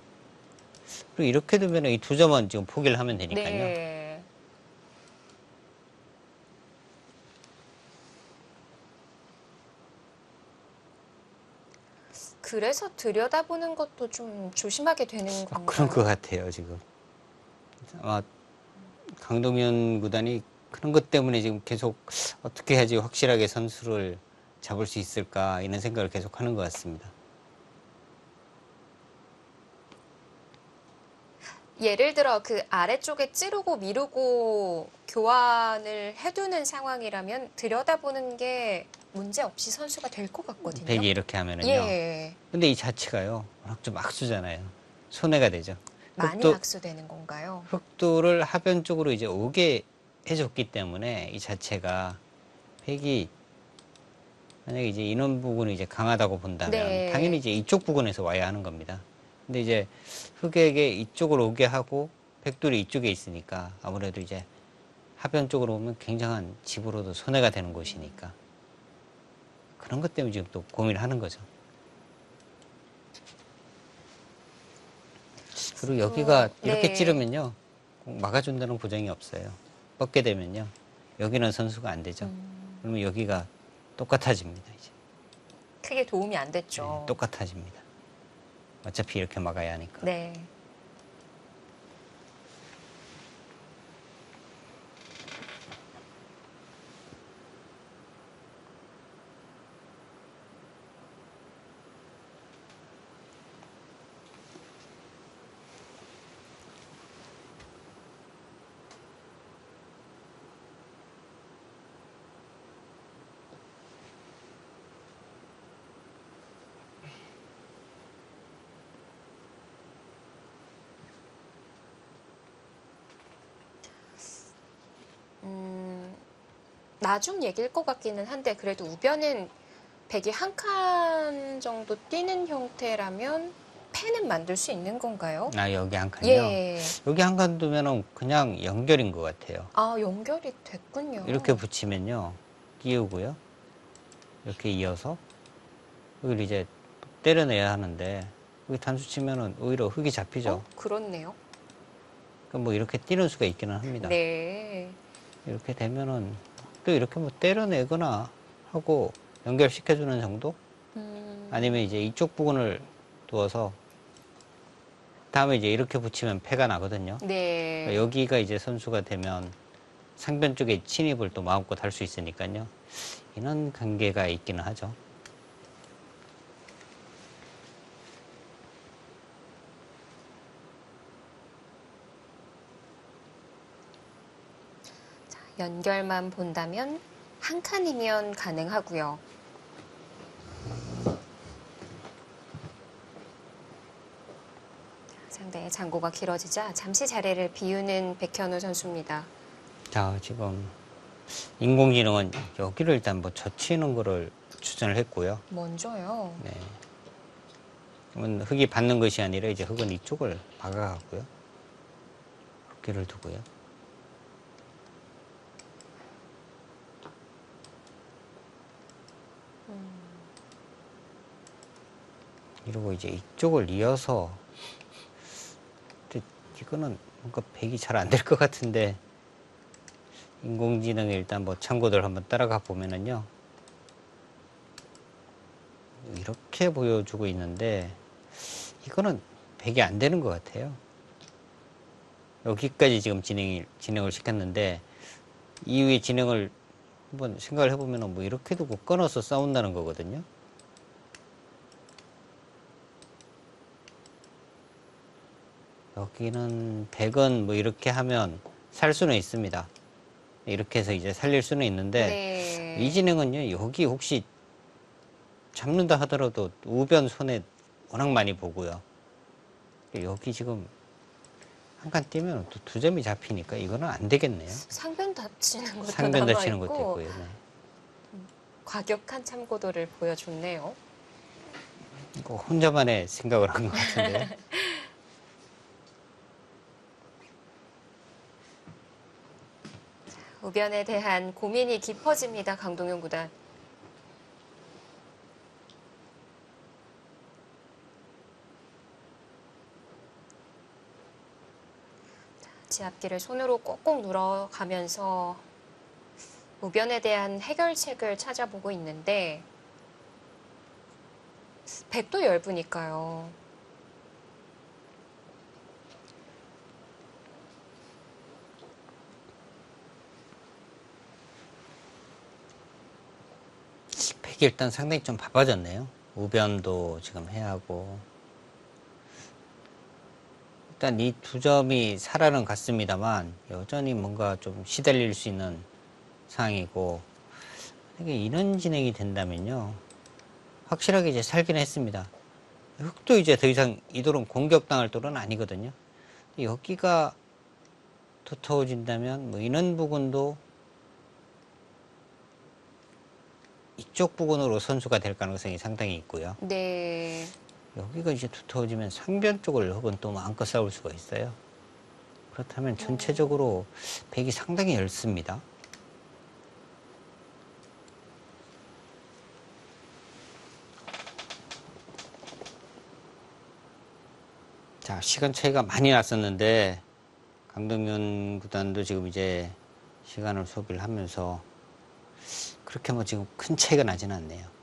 그리고 이렇게 되면 이 두 점은 지금 포기를 하면 되니까요. 네. 그래서 들여다보는 것도 좀 조심하게 되는 건가요? 그런 것 같아요, 지금. 아마 강동현 구단이 그런 것 때문에 지금 계속 어떻게 해야지 확실하게 선수를 잡을 수 있을까 이런 생각을 계속 하는 것 같습니다. 예를 들어 그 아래쪽에 찌르고 미루고 교환을 해두는 상황이라면 들여다보는 게 문제 없이 선수가 될 것 같거든요. 백이 이렇게 하면은요. 예. 근데 이 자체가요, 워낙 좀 악수잖아요. 손해가 되죠. 많이 흑도, 악수되는 건가요? 흑도를 하변 쪽으로 이제 오게 해줬기 때문에 이 자체가 백이 만약에 이제 인원 부분이 이제 강하다고 본다면 네. 당연히 이제 이쪽 부근에서 와야 하는 겁니다. 근데 이제 흑에게 이쪽으로 오게 하고 백돌이 이쪽에 있으니까 아무래도 이제 하변 쪽으로 오면 굉장한 집으로도 손해가 되는 곳이니까 그런 것 때문에 지금 또 고민을 하는 거죠. 그리고 여기가 이렇게 네. 찌르면요, 꼭 막아준다는 보장이 없어요. 뻗게 되면요, 여기는 선수가 안 되죠. 그러면 여기가 똑같아집니다. 이제 크게 도움이 안 됐죠. 똑같아집니다. 어차피 이렇게 막아야 하니까. 네. 나중 얘기일 것 같기는 한데 그래도 우변은 백이 한 칸 정도 뛰는 형태라면 펜은 만들 수 있는 건가요? 아, 여기 한 칸이요? 예. 여기 한 칸 두면은 그냥 연결인 것 같아요. 아, 연결이 됐군요. 이렇게 붙이면요, 끼우고요, 이렇게 이어서 여기를 이제 때려내야 하는데 여기 단수 치면은 오히려 흙이 잡히죠. 그렇네요. 그러니까 뭐 이렇게 뛰는 수가 있기는 합니다. 네. 이렇게 되면은 또 이렇게 뭐 때려내거나 하고 연결시켜주는 정도? 아니면 이제 이쪽 부분을 두어서 다음에 이제 이렇게 붙이면 패가 나거든요. 네. 그러니까 여기가 이제 선수가 되면 상변 쪽에 침입을 또 마음껏 할 수 있으니까요. 이런 관계가 있기는 하죠. 연결만 본다면 한 칸이면 가능하고요. 상대의 장고가 길어지자 잠시 자리를 비우는 백현우 선수입니다. 자, 지금 인공지능은 여기를 일단 뭐 젖히는 거를 추천을 했고요. 먼저요. 네. 그러면 흙이 받는 것이 아니라 이제 흙은 이쪽을 박아가고요. 흙기를 두고요. 이러고 이제 이쪽을 이어서, 근데 이거는 뭔가 백이 잘 안 될 것 같은데 인공지능에 일단 뭐 참고들 한번 따라가 보면은요, 이렇게 보여주고 있는데 이거는 백이 안 되는 것 같아요. 여기까지 지금 진행을 시켰는데 이후에 진행을 한번 생각을 해보면 뭐 이렇게 두고 끊어서 싸운다는 거거든요. 여기는 100은 뭐 이렇게 하면 살 수는 있습니다. 이렇게 해서 이제 살릴 수는 있는데 네. 이 진행은요, 여기 혹시 잡는다 하더라도 우변 손에 워낙 많이 보고요. 여기 지금 한 칸 뛰면 또 두 점이 잡히니까 이거는 안 되겠네요. 상변 다치는 것도 상변 남아있고 다치는 것도 있고요. 네. 과격한 참고도를 보여줬네요. 이거 혼자만의 생각을 한 것 같은데요. 우변에 대한 고민이 깊어집니다. 강동윤 구단. 지압기를 손으로 꼭꼭 눌러가면서 우변에 대한 해결책을 찾아보고 있는데 백도 열부니까요. 백이 일단 상당히 좀 바빠졌네요. 우변도 지금 해야 하고. 일단 이 두 점이 살아는 갔습니다만 여전히 뭔가 좀 시달릴 수 있는 상황이고, 이게 이런 진행이 된다면요, 확실하게 이제 살긴 했습니다. 흑도 이제 더 이상 이도는 공격당할 돌은 아니거든요. 여기가 두터워진다면 뭐 이런 부분도 이쪽 부분으로 선수가 될 가능성이 상당히 있고요. 네. 여기가 이제 두터워지면 상변 쪽을 흑은 또 마음껏 싸울 수가 있어요. 그렇다면 전체적으로 백이 상당히 얇습니다. 자, 시간 차이가 많이 났었는데 강동윤 구단도 지금 이제 시간을 소비를 하면서 그렇게 뭐 지금 큰 차이가 나지는 않네요.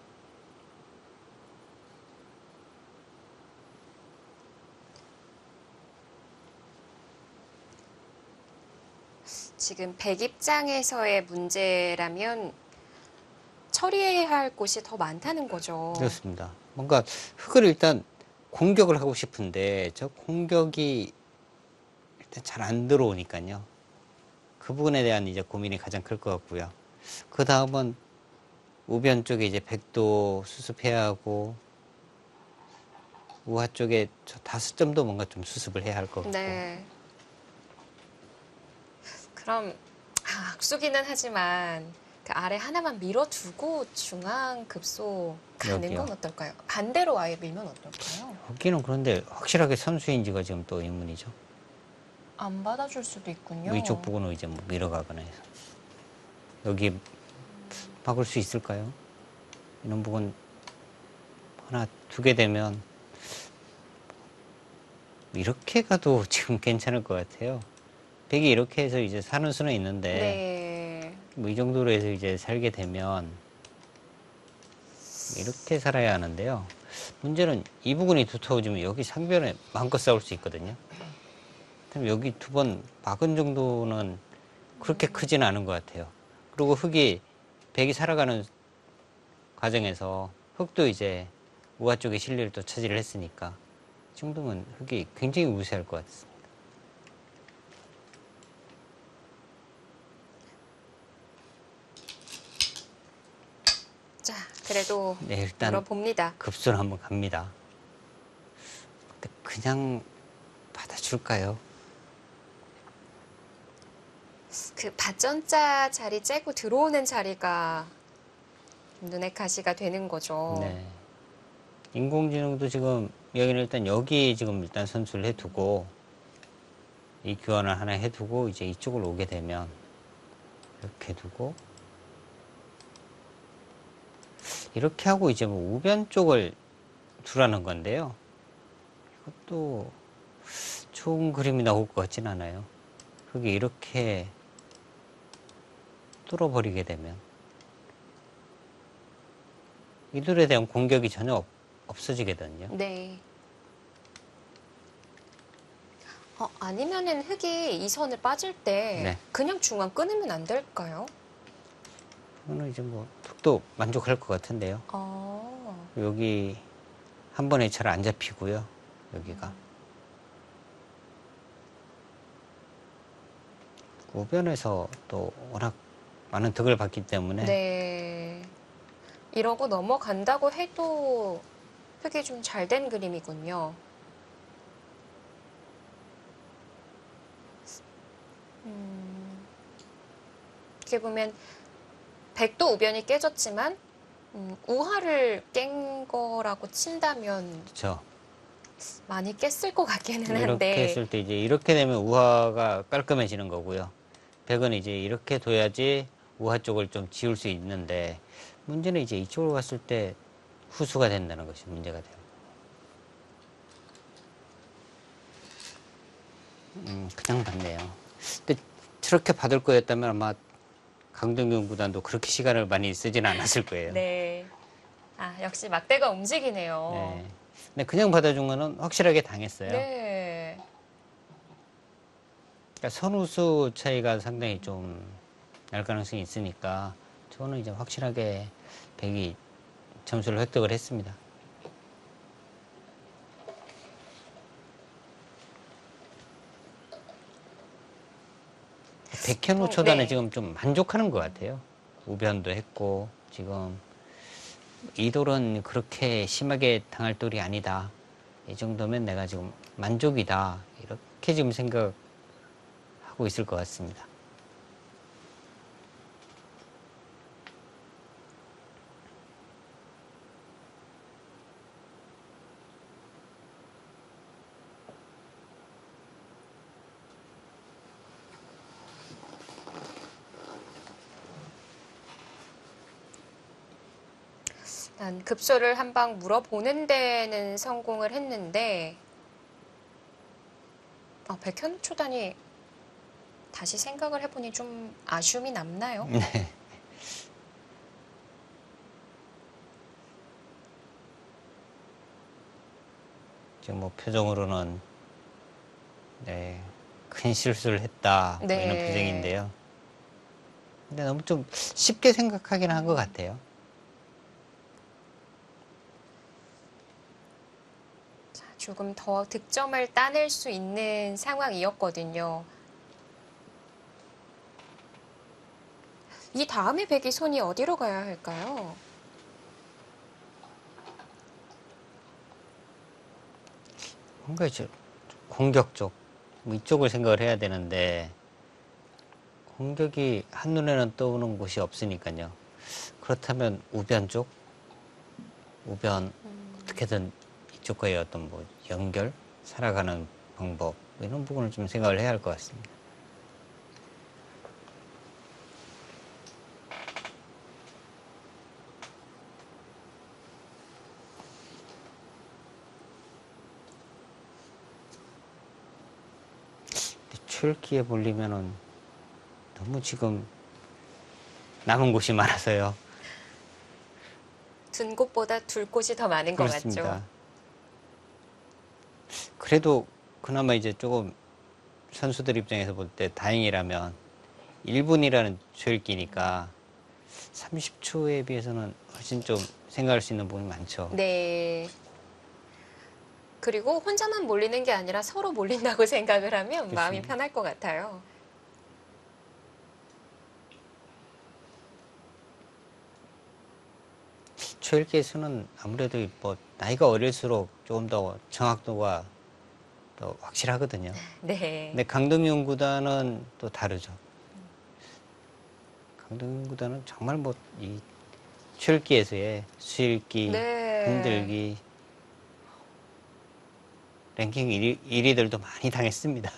지금 백 입장에서의 문제라면 처리해야 할 곳이 더 많다는 거죠. 그렇습니다. 뭔가 흑을 일단 공격을 하고 싶은데 저 공격이 일단 잘 안 들어오니까요. 그 부분에 대한 이제 고민이 가장 클 것 같고요. 그 다음은 우변 쪽에 이제 백도 수습해야 하고, 우하 쪽에 저 5점도 뭔가 좀 수습을 해야 할 것 같고. 네. 그럼 악수기는 하지만 그 아래 하나만 밀어두고 중앙 급소 가는 여기요? 건 어떨까요? 반대로 아예 밀면 어떨까요? 여기는 그런데 확실하게 선수인지가 지금 또 의문이죠. 안 받아줄 수도 있군요. 뭐 이쪽 부분으로 이제 뭐 밀어가거나 해서. 여기 막을 수 있을까요? 이런 부분 하나 두게 되면 이렇게 가도 지금 괜찮을 것 같아요. 백이 이렇게 해서 이제 사는 수는 있는데, 네. 뭐 이 정도로 해서 이제 살게 되면 이렇게 살아야 하는데요. 문제는 이 부분이 두터워지면 여기 상변에 마음껏 싸울 수 있거든요. 그럼 여기 2번 막은 정도는 그렇게 크지는 않은 것 같아요. 그리고 흑이, 백이 살아가는 과정에서 흑도 이제 우하 쪽에 실리를 또 차지를 했으니까 이 정도면 흑이 굉장히 우세할 것 같습니다. 자, 그래도 네, 일단 물어봅니다. 급소를 한번 갑니다. 근데 그냥 받아줄까요? 그 밭전자 자리 째고 들어오는 자리가 눈에 가시가 되는 거죠. 네. 인공지능도 지금 여기는 일단 여기 지금 일단 선수를 해두고, 이 교환을 하나 해두고 이제 이쪽으로 오게 되면 이렇게 두고 이렇게 하고 이제 뭐 우변 쪽을 두라는 건데요. 이것도 좋은 그림이 나올 것 같진 않아요. 그게 이렇게 뚫어버리게 되면 이들에 대한 공격이 전혀 없어지거든요. 네. 아니면은 흑이 이 선을 빠질 때 네. 그냥 중앙 끊으면 안 될까요? 그거는 이제 뭐 툭도 만족할 것 같은데요. 여기 한 번에 잘 안 잡히고요. 여기가 우변에서 또 워낙 많은 득을 받기 때문에 네. 이러고 넘어간다고 해도 흑이 좀 잘 된 그림이군요. 어떻게 보면 백도 우변이 깨졌지만 우하를 깬 거라고 친다면 그렇죠. 많이 깼을 것 같기는 이렇게 한데 했을 때 이제 이렇게 되면 우하가 깔끔해지는 거고요. 백은 이제 이렇게 둬야지 우하 쪽을 좀 지울 수 있는데, 문제는 이제 이쪽으로 갔을 때 후수가 된다는 것이 문제가 돼요. 그냥 받네요. 근데 저렇게 받을 거였다면 아마 강동균 구단도 그렇게 시간을 많이 쓰진 않았을 거예요. 네. 아, 역시 막대가 움직이네요. 네. 근데 그냥 받아준 거는 확실하게 당했어요. 네. 그러니까 선우수 차이가 상당히 좀 날 가능성이 있으니까 저는 이제 확실하게 백이 점수를 획득을 했습니다. 백현우 초단에 네. 지금 좀 만족하는 것 같아요. 우변도 했고 지금 이 돌은 그렇게 심하게 당할 돌이 아니다. 이 정도면 내가 지금 만족이다. 이렇게 지금 생각하고 있을 것 같습니다. 일단 급소를 한 방 물어보는 데는 성공을 했는데 백현우 초단이 다시 생각을 해보니 좀 아쉬움이 남나요? 네. 지금 뭐 표정으로는 네, 큰 실수를 했다 뭐 이런 네. 표정인데요. 근데 너무 좀 쉽게 생각하긴 한 것 같아요. 자, 조금 더 득점을 따낼 수 있는 상황이었거든요. 이 다음에 백이 손이 어디로 가야 할까요? 뭔가 이제 공격 쪽, 뭐 이쪽을 생각을 해야 되는데 공격이 한눈에는 떠오르는 곳이 없으니까요. 그렇다면 우변 쪽, 우변 어떻게든 이쪽과의 어떤 뭐 연결, 살아가는 방법 뭐 이런 부분을 좀 생각을 해야 할 것 같습니다. 출기에 몰리면은 너무 지금 남은 곳이 많아서요. 둔 곳보다 둘 곳이 더 많은 것 그렇습니다. 같죠. 그래도 그나마 이제 조금 선수들 입장에서 볼 때 다행이라면 1분이라는 조율기니까 30초에 비해서는 훨씬 좀 생각할 수 있는 부분이 많죠. 네. 그리고 혼자만 몰리는 게 아니라 서로 몰린다고 생각을 하면 마음이 그렇습니다. 편할 것 같아요. 조율기에서는 아무래도 뭐 나이가 어릴수록 조금 더 정확도가 더 확실하거든요. 네. 근데 강동윤 구단은 또 다르죠. 강동윤 구단은 정말 뭐 이 출기에서의 수일기, 네. 흔들기, 랭킹 1위들도 많이 당했습니다.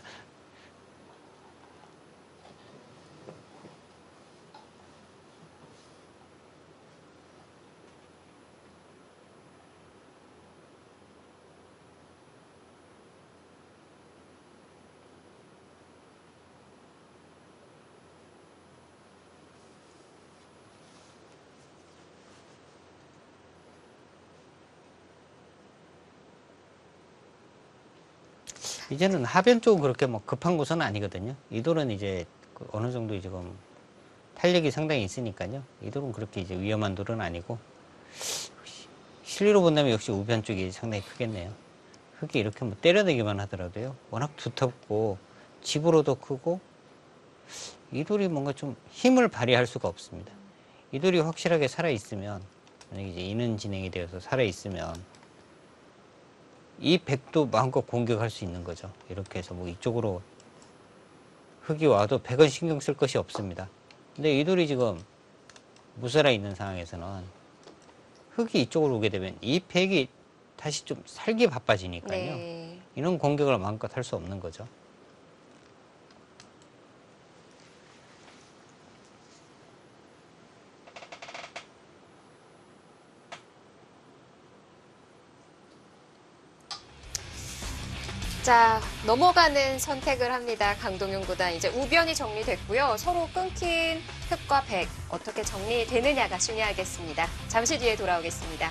이제는 하변 쪽은 그렇게 뭐 급한 곳은 아니거든요. 이 돌은 이제 그 어느 정도 지금 탄력이 상당히 있으니까요. 이 돌은 그렇게 이제 위험한 돌은 아니고 실리로 본다면 역시 우변 쪽이 상당히 크겠네요. 흙이 이렇게 뭐 때려내기만 하더라도요. 워낙 두텁고 집으로도 크고 이 돌이 뭔가 좀 힘을 발휘할 수가 없습니다. 이 돌이 확실하게 살아 있으면 만약에 이제 이는 진행이 되어서 살아 있으면 이 백도 마음껏 공격할 수 있는 거죠. 이렇게 해서 뭐 이쪽으로 흙이 와도 백은 신경 쓸 것이 없습니다. 근데 이 돌이 지금 무살아 있는 상황에서는 흙이 이쪽으로 오게 되면 이 백이 다시 좀 살기 바빠지니까요. 네. 이런 공격을 마음껏 할 수 없는 거죠. 자, 넘어가는 선택을 합니다. 강동윤 구단. 이제 우변이 정리됐고요. 서로 끊긴 흑과 백 어떻게 정리되느냐가 중요하겠습니다. 잠시 뒤에 돌아오겠습니다.